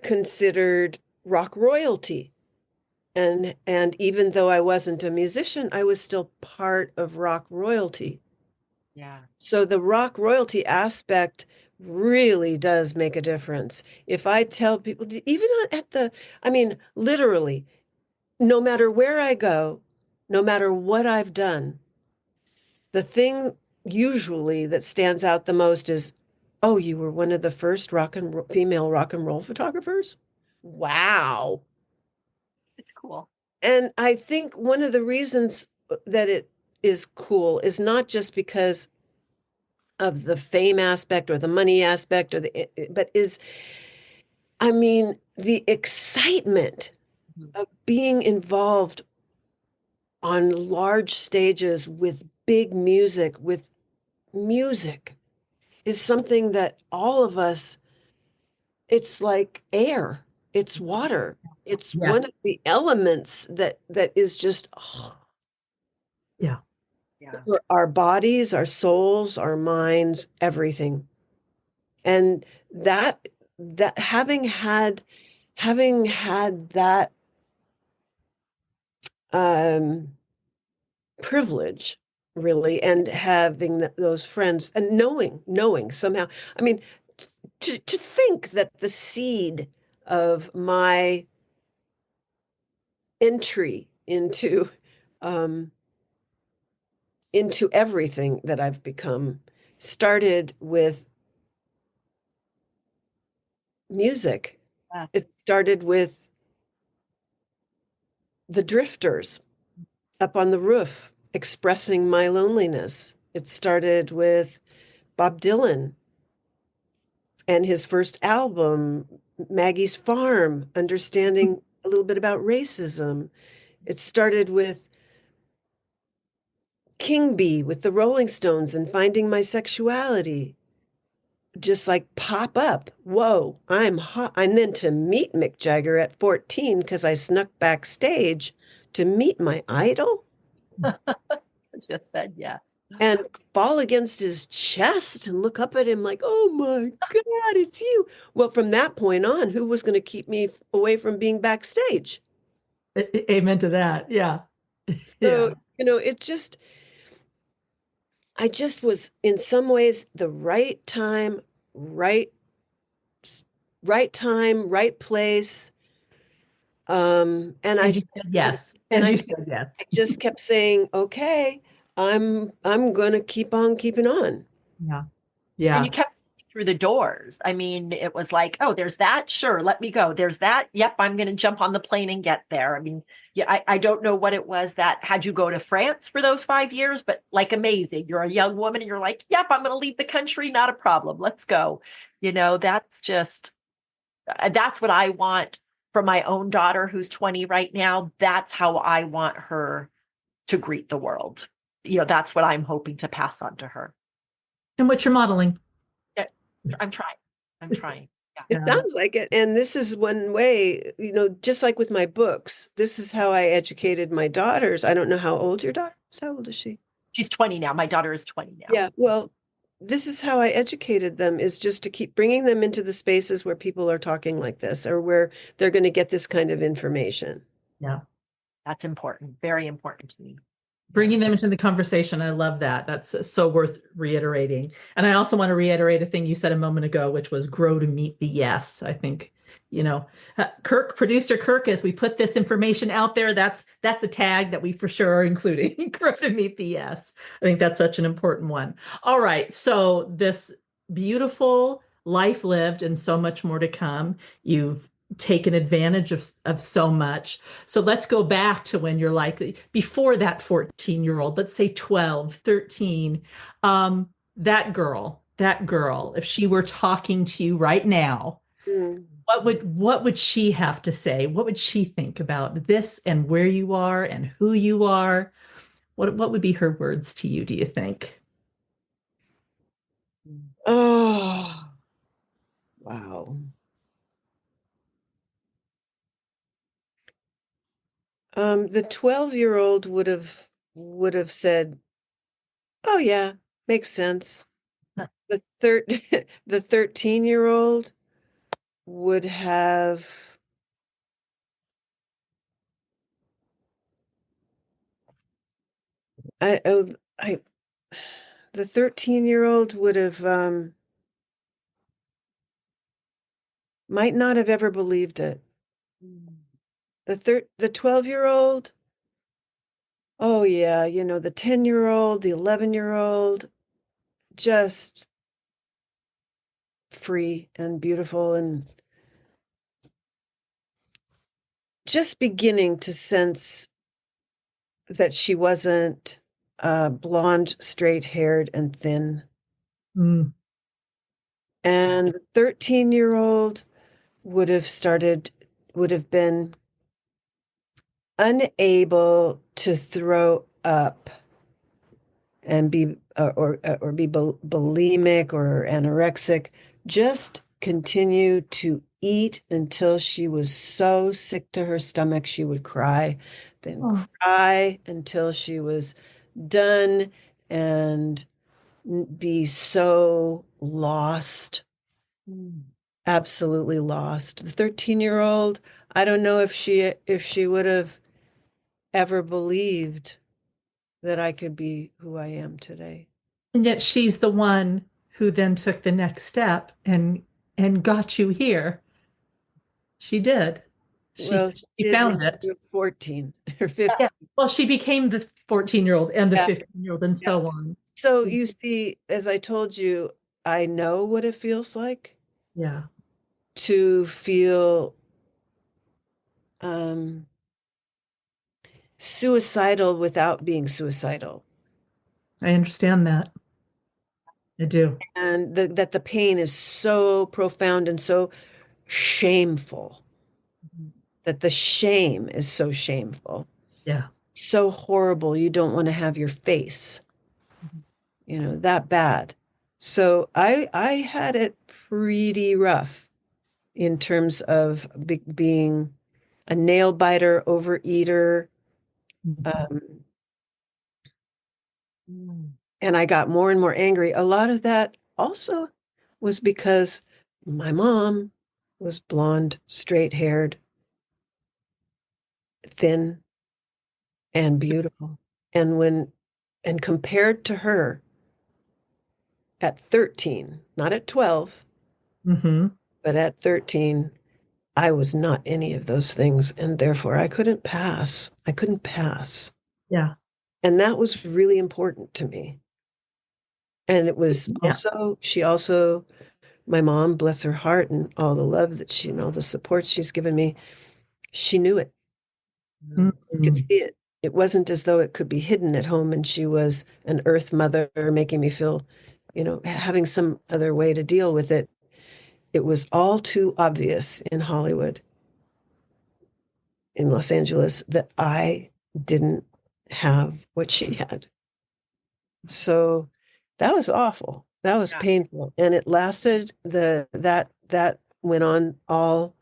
considered rock royalty. And even though I wasn't a musician, I was still part of rock royalty. Yeah. So the rock royalty aspect really does make a difference. If I tell people, even at I mean, literally, no matter where I go, no matter what I've done, the thing usually that stands out the most is, oh, you were one of the first female rock and roll photographers? Wow. It's cool. And I think one of the reasons that it is cool is not just because of the fame aspect or the money aspect but is, I mean, the excitement Mhm. of being involved on large stages with big music, with music is something that all of us, it's like air, it's water, it's Yeah. one of the elements that is just Yeah. Yeah. for our bodies, our souls, our minds, everything. And that having had that um privilege really, and having those friends and knowing somehow, I mean, to think that the seed of my entry um into everything that I've become started with music. Yeah. It started with the Drifters up on the roof expressing my loneliness. It started with Bob Dylan and his first album, Maggie's Farm, understanding a little bit about racism. It started with King Bee with the Rolling Stones and finding my sexuality. Just like pop up. Whoa, I'm hot. And then to meet Mick Jagger at 14 because I snuck backstage to meet my idol I just said yes. and fall against his chest and look up at him like, oh my God, it's you. Well, from that point on, who was going to keep me away from being backstage? Amen to that. Yeah. So, Yeah. I just was in some ways the right, right time, right place. And And you said yes. and And I you said yes. just kept saying, okay, I'm gonna keep on keeping on. Yeah. And you Yeah. kept through the doors. I mean, it was like, oh, there's that. Sure, let me go. There's that. Yep, I'm going to jump on the plane and get there. I mean, yeah, I don't know what it was that had you go to France for those 5 years, but like amazing. You're a young woman and you're like, yep, I'm going to leave the country. Not a problem. Let's go. That's just, that's what I want for my own daughter who's 20 right now. That's how I want her to greet the world. That's what I'm hoping to pass on to her. And what you're modeling. Yeah, I'm trying. It sounds like it. And this is one way, just like with my books, this is how I educated my daughters. I don't know how old your daughter is. How old is she? She's 20 now. My daughter is 20 now. Yeah. Well, this is how I educated them, is just to keep bringing them into the spaces where people are talking like this, or where they're going to get this kind of information. Yeah. That's important. Very important to me. Bringing them into the conversation. I love that. That's so worth reiterating. And I also want to reiterate a thing you said a moment ago, which was grow to meet the yes. I think, producer Kirk, as we put this information out there, that's a tag that we for sure are including. Grow to meet the yes. I think that's such an important one. All right. So this beautiful life lived and so much more to come. You've taken advantage of so much. So let's go back to when you're likely before that 14-year-old, let's say 12, 13. That girl, if she were talking to you right now, what would she have to say? What would she think about this and where you are and who you are? What would be her words to you, do you think? Oh, wow. The 12-year-old would have said, "Oh yeah, makes sense." The the 13-year-old would have I oh I the 13-year-old would have might not have ever believed it. The 12-year-old, oh yeah, the 10-year-old, the 11-year-old, just free and beautiful, and just beginning to sense that she wasn't blonde, straight-haired, and thin. Mm. And the 13-year-old would have been unable to throw up and be or be bulimic or anorexic, just continue to eat until she was so sick to her stomach she would cry, then cry until she was done, and be so lost, absolutely lost. The 13-year-old, I don't know if she would have ever believed that I could be who I am today. And yet she's the one who then took the next step and got you here. She did. Well, She found it. She was 14 or 15. Yeah. Well, she became the 14-year-old and the Yeah. 15-year-old and so on. So you see, as I told you, I know what it feels like Yeah. to feel suicidal without being suicidal. I understand that. I do. And that the pain is so profound and so shameful, that the shame is so shameful, Yeah. so horrible, you don't want to have your face, that bad. So I had it pretty rough in terms of being a nail biter, overeater. And I got more and more angry. A lot of that also was because my mom was blonde, straight-haired, thin, and beautiful. And compared to her at 13, not at 12, but at 13, I was not any of those things, and therefore I couldn't pass. I couldn't pass. Yeah. And that was really important to me. And it was my mom, bless her heart, and all the love that all the support she's given me, she knew it. You could see it. It wasn't as though it could be hidden at home and she was an earth mother making me feel, having some other way to deal with it. It was all too obvious in Hollywood, in Los Angeles, that I didn't have what she had. So that was awful. That was Yeah. painful. And it lasted that went on all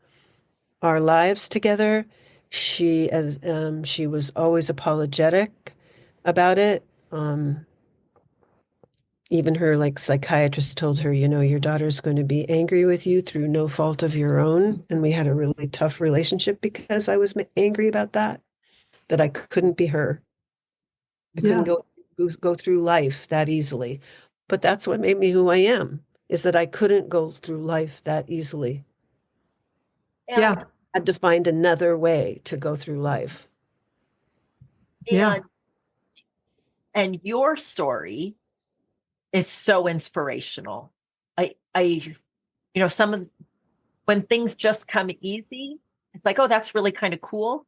our lives together. She was always apologetic about it. Even her like psychiatrist told her, your daughter's going to be angry with you through no fault of your own. And we had a really tough relationship because I was angry about that I couldn't be her. I couldn't Yeah. go through life that easily. But that's what made me who I am, is that I couldn't go through life that easily. And Yeah. I had to find another way to go through life. Yeah. and and your story is so inspirational. Some of when things just come easy, it's like, oh, that's really kind of cool.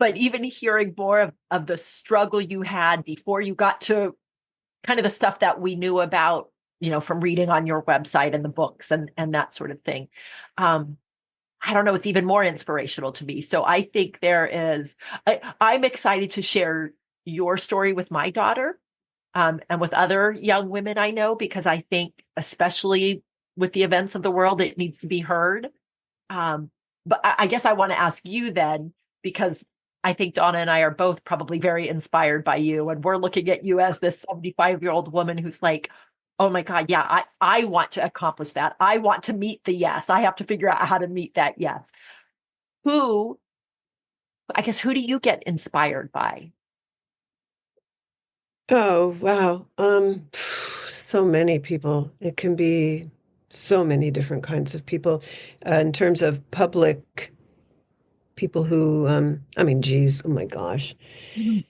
But even hearing more of the struggle you had before you got to kind of the stuff that we knew about, from reading on your website and the books and that sort of thing. I don't know, it's even more inspirational to me. So I think I'm excited to share your story with my daughter, and with other young women I know, because I think, especially with the events of the world, it needs to be heard. Um, but I guess I want to ask you then, because I think Donna and I are both probably very inspired by you. And we're looking at you as this 75-year-old woman who's like, oh my God, yeah, I want to accomplish that. I want to meet the yes. I have to figure out how to meet that yes. Who, who do you get inspired by? Oh, wow. So many people. It can be so many different kinds of people. In terms of public people who, I mean, geez, oh my gosh. Mhm.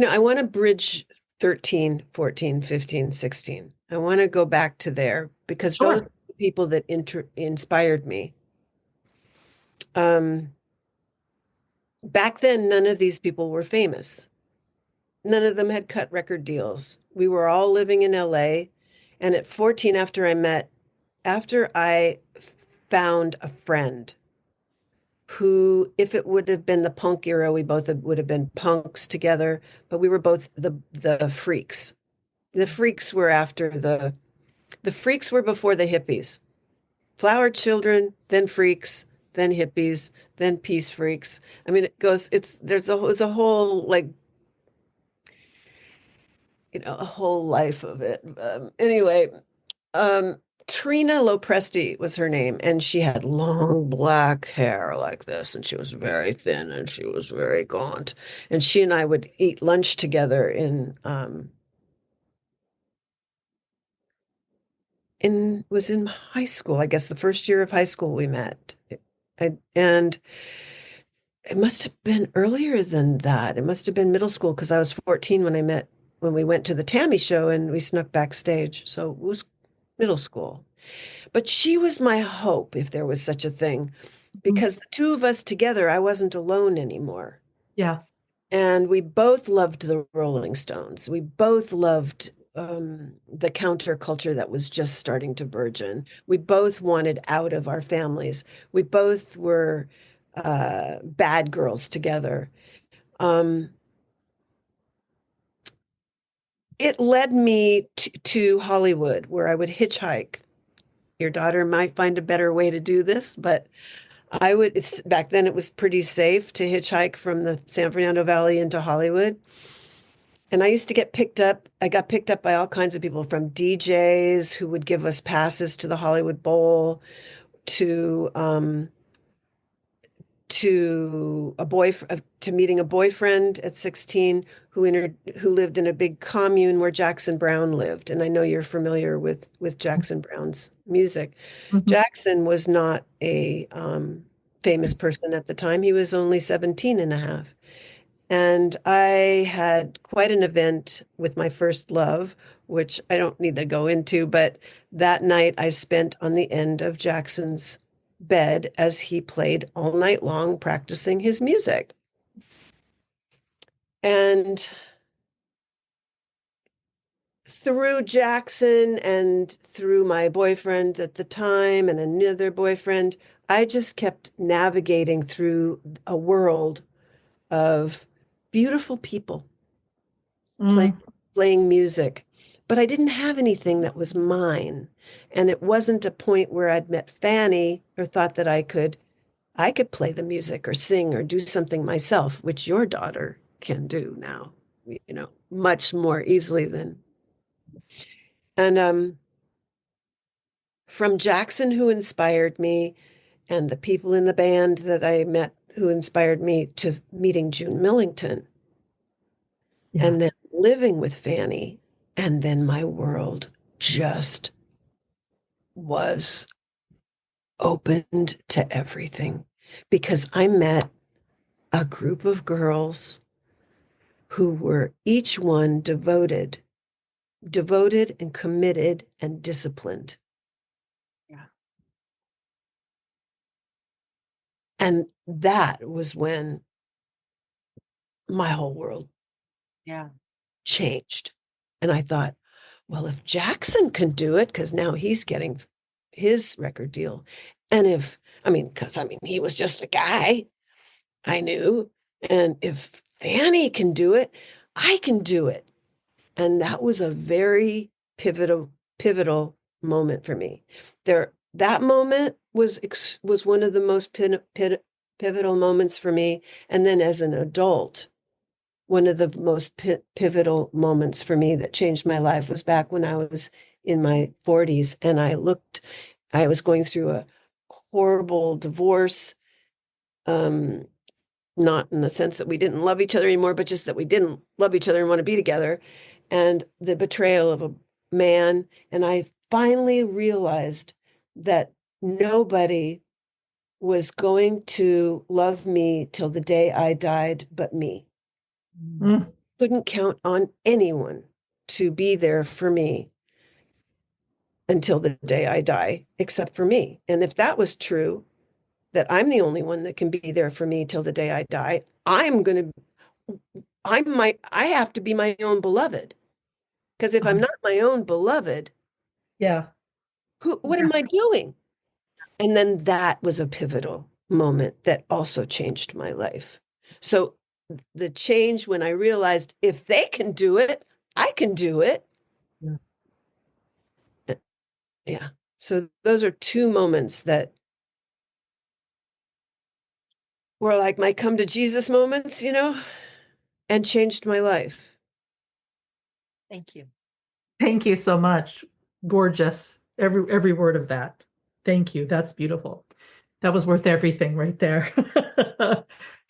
I want to bridge 13, 14, 15, 16. I want to go back to there because those are Sure. the people that inspired me. Um, Back then, none of these people were famous. None of them had cut record deals. We were all living in LA. And at 14, after I found a friend who, if it would have been the punk era, we both would have been punks together, but we were both the freaks. The freaks were after the freaks were before the hippies. Flower children, then freaks, then hippies, then peace freaks. I mean, there's a whole like a whole life of it. Anyway, um, Trina Lopresti was her name, and she had long black hair like this, and she was very thin, and she was very gaunt. And she and I would eat lunch together in high school. I guess the first year of high school we met. And it must have been earlier than that. It must have been middle school because I was 14 when we went to the Tammy show and we snuck backstage. So it was middle school. But she was my hope, if there was such a thing, Mhm. because the two of us together, I wasn't alone anymore. Yeah. And we both loved the Rolling Stones. We both loved the counterculture that was just starting to burgeon. We both wanted out of our families. We both were bad girls together. Um, it led me to Hollywood, where I would hitchhike. Your daughter might find a better way to do this, but back then it was pretty safe to hitchhike from the San Fernando Valley into Hollywood. And I used to get picked up. I got picked up by all kinds of people, from DJs who would give us passes to the Hollywood Bowl to to meeting a boyfriend at 16 who lived in a big commune where Jackson Browne lived. And I know you're familiar with Jackson Browne's music. Mhm. Jackson was not a famous person at the time. He was only 17 and a half. And I had quite an event with my first love, which I don't need to go into, but that night I spent on the end of Jackson's bed as he played all night long practicing his music. And through Jackson and through my boyfriend at the time and another boyfriend, I just kept navigating through a world of beautiful people playing Mm, playing music. But I didn't have anything that was mine. And it wasn't a point where I'd met Fanny or thought that I could play the music or sing or do something myself, which your daughter can do now, much more easily than. And from Jackson, who inspired me, and the people in the band that I met who inspired me, to meeting June Millington, yeah. and then living with Fanny, and then my world just was opened to everything because I met a group of girls who were each one devoted and committed and disciplined. Yeah. And that was when my whole world Yeah. changed. And I thought, well, if Jackson can do it, because now he's getting his record deal. And because he was just a guy I knew. And if Fanny can do it, I can do it. And that was a very pivotal moment for me. That moment was one of the most pivotal moments for me. And then as an adult, one of the most pivotal moments for me that changed my life was back when I was in my 40s and I was going through a horrible divorce. Not in the sense that we didn't love each other anymore, but just that we didn't love each other and want to be together. And the betrayal of a man. And I finally realized that nobody was going to love me till the day I died but me. Mm, Couldn't count on anyone to be there for me until the day I die, except for me. And if that was true, that I'm the only one that can be there for me till the day I die, I have to be my own beloved. Because if I'm not my own beloved, yeah. what am I doing? And then that was a pivotal moment that also changed my life. So the change when I realized if they can do it, I can do it. Yeah. Yeah. So those are two moments that were like my come to Jesus moments, and changed my life. Thank you. Thank you so much. Gorgeous. Every word of that. Thank you. That's beautiful. That was worth everything right there.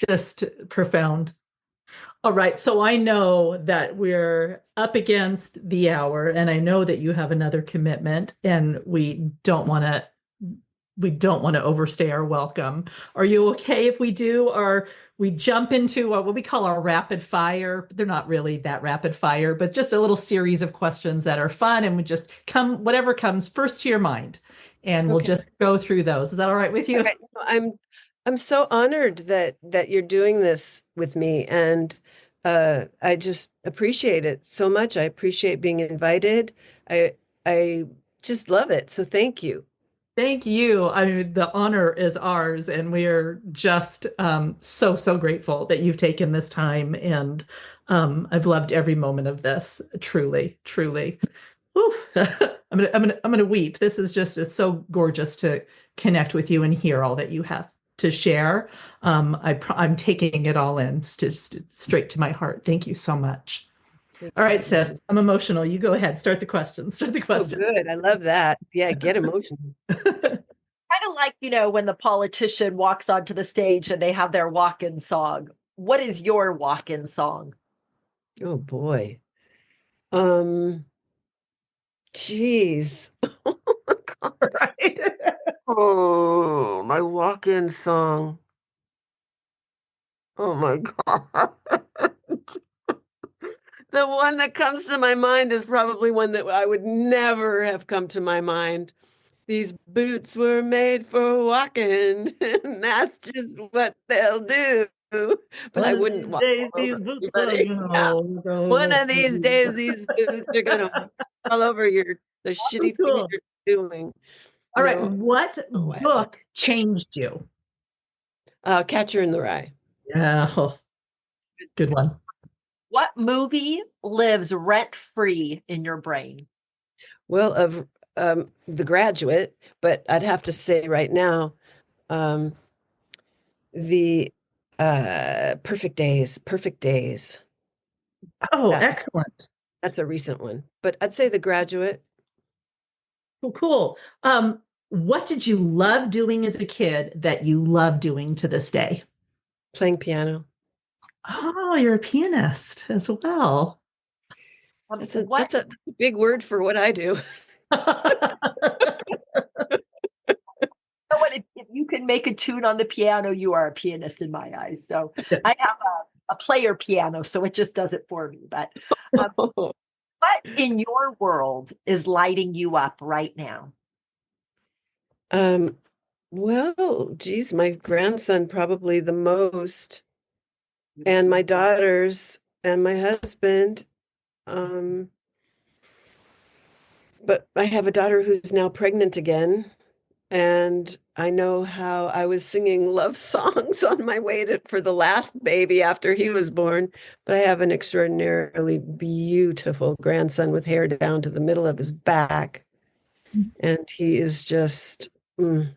Just profound. All right. So I know that we're up against the hour, and I know that you have another commitment, and we don't want to overstay our welcome. Are you okay if we do, or we jump into what we call our rapid fire? They're not really that rapid fire, but just a little series of questions that are fun, and we just whatever comes first to your mind, and we'll Okay. just go through those. Is that all right with All you? right. I'm so honored that you're doing this with me, and I just appreciate it so much. I appreciate being invited. I just love it. So thank you. Thank you. I mean, the honor is ours, and we are just so grateful that you've taken this time. And I've loved every moment of this. Truly, truly. Whew. I'm gonna weep. This is just it's so gorgeous to connect with you and hear all that you have to share. I'm taking it all in, just straight to my heart. Thank you so much. Thank All right, you. sis. I'm emotional. You go ahead. Start the questions. Start the Oh, questions. good. I love that. Yeah, get emotional. So kind of like, when the politician walks onto the stage and they have their walk-in song. What is your walk-in song? Oh boy. Um, Geez. Right. Oh, my walk-in song. Oh my God. The one that comes to my mind is probably one that I would never have come to my mind. These boots were made for walking, and that's just what they'll do. but One I of wouldn't these walk days, all these over boots are anybody. Yeah. One gonna of these days, these boots are gonna walk all over the shitty things cool. you're doing. All right, No, what no way. book changed you? Catcher in the Rye. Yeah, oh, good one. What movie lives rent-free in your brain? Well, of The Graduate, but I'd have to say right now, um, the Perfect Days. Perfect Days. Oh, That excellent. that's a recent one, but I'd say The Graduate. Cool, cool. What did you love doing as a kid that you love doing to this day? Playing piano. Oh, you're a pianist as well. What That's a big word for what I do. if you can make a tune on the piano, you are a pianist in my eyes. So I have a player piano, so it just does it for me. But what in your world is lighting you up right now? Um, well, geez, my grandson probably the most, and my daughters and my husband. Um, but I have a daughter who's now pregnant again, and I know how I was singing love songs on my way for the last baby after he was born. But I have an extraordinarily beautiful grandson with hair down to the middle of his back, and he is just mwah.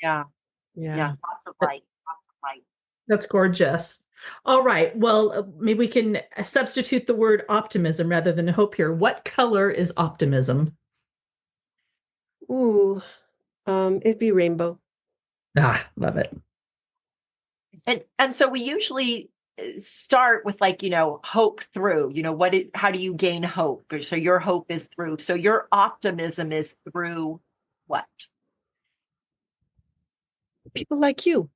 Yeah, Yeah. yeah, lots of light, lots of light. That's gorgeous. All right. Well, maybe we can substitute the word optimism rather than hope here. What color is optimism? Ooh, it'd be rainbow. Ah, love it. And so we usually start with like, hope through, how do you gain hope? So your hope is through. So your optimism is through what? People like you.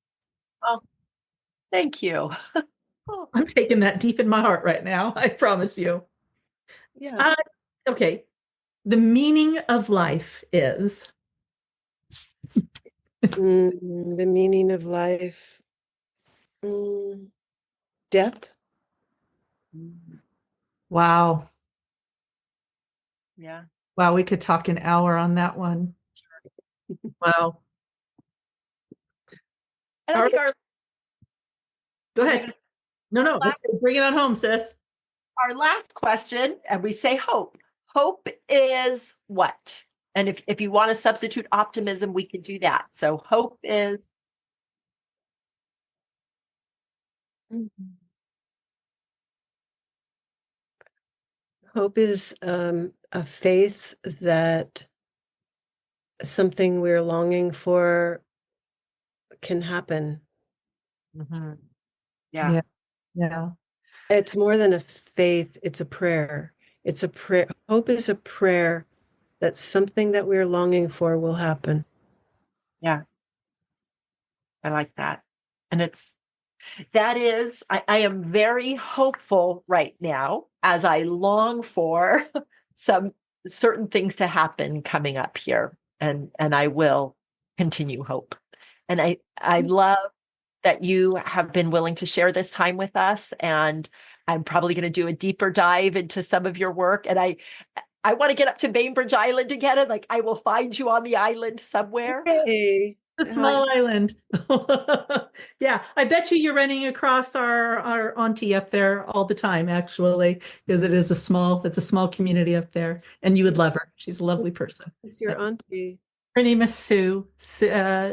Oh, thank you. Oh, I'm taking that deep in my heart right now. I promise you. Yeah. Uh, okay. The meaning of life is. The meaning of life. Death. Wow. yeah. Wow. We could talk an hour on that one. Wow. And I All think right. Go ahead. No, no. last, Bring it on home, sis. our last question, and we say hope. Hope is what? And if you want to substitute optimism, we can do that. So hope is Hope is a faith that something we're longing for can happen. Mhm. Yeah. Yeah. It's more than a faith, it's a prayer. It's a prayer. Hope is a prayer that something that we're longing for will happen. Yeah, I like that. And I am very hopeful right now as I long for some certain things to happen coming up here. And I will continue hope. And I love that you have been willing to share this time with us. And I'm probably going to do a deeper dive into some of your work. And I want to get up to Bainbridge Island again. And like I will find you on the island somewhere. Hey. A small island. Yeah, I bet you're running across our auntie up there all the time, actually, because it's a small community up there, and you would love her. She's a lovely person. It's your auntie. Her name is Sue.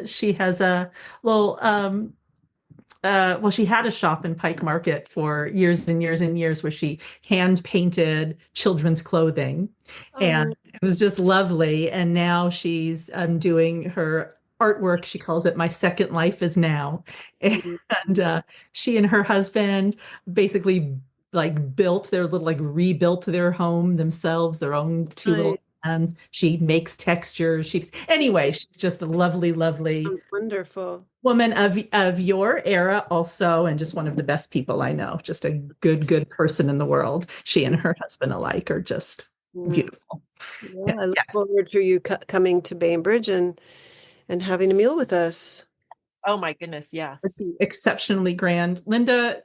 She has a little well, she had a shop in Pike Market for years and years and years where she hand painted children's clothing. And Oh, it was just lovely. And now she's doing her artwork. She calls it My Second Life Is Now. And she and her husband basically like rebuilt their home themselves, their own two nice. little hands. She makes textures. She's just a lovely, lovely Sounds wonderful. woman of your era also, and just one of the best people I know. Just a good person in the world. She and her husband alike are just beautiful. Well, I look forward to you coming to Bainbridge and having a meal with us. Oh my goodness, It'd yes. be exceptionally grand. Linda,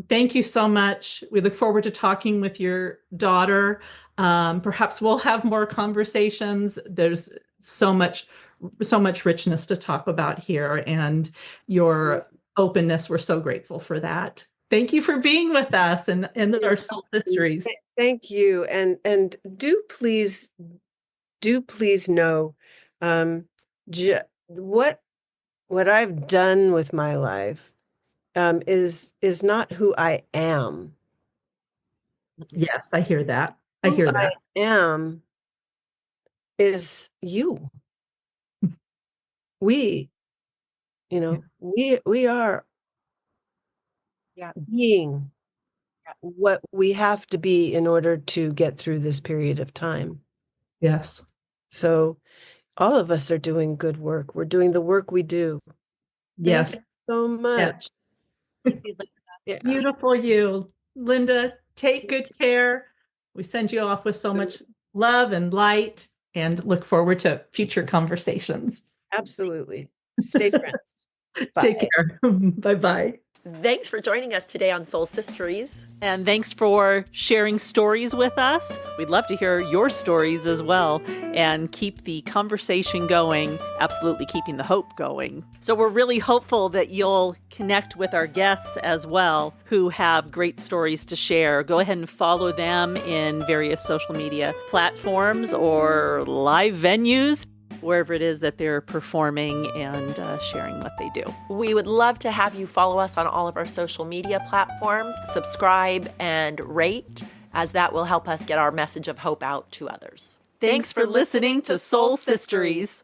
thank you so much. We look forward to talking with your daughter. Perhaps we'll have more conversations. There's so much richness to talk about here, and your openness. We're so grateful for that. Thank you for being with us and You're our so soul histories. Thank you. And do please know um j what I've done with my life is not who I am. Yes, I hear that. I Who hear I that. am is you. We, Yeah. we are Yeah. being what we have to be in order to get through this period of time. Yes. So all of us are doing good work. We're doing the work we do. Thank Yes. you so Yeah. much. Yeah. Beautiful you. Linda, take good care. We send you off with so much love and light and look forward to future conversations. Absolutely. Stay friends. Take Bye. care. Bye-bye. Thanks for joining us today on Soul Sisteries. And thanks for sharing stories with us. We'd love to hear your stories as well and keep the conversation going, absolutely keeping the hope going. So we're really hopeful that you'll connect with our guests as well who have great stories to share. Go ahead and follow them in various social media platforms or live venues, wherever it is that they're performing and sharing what they do. We would love to have you follow us on all of our social media platforms, subscribe and rate, as that will help us get our message of hope out to others. Thanks for listening to Soul Sisteries.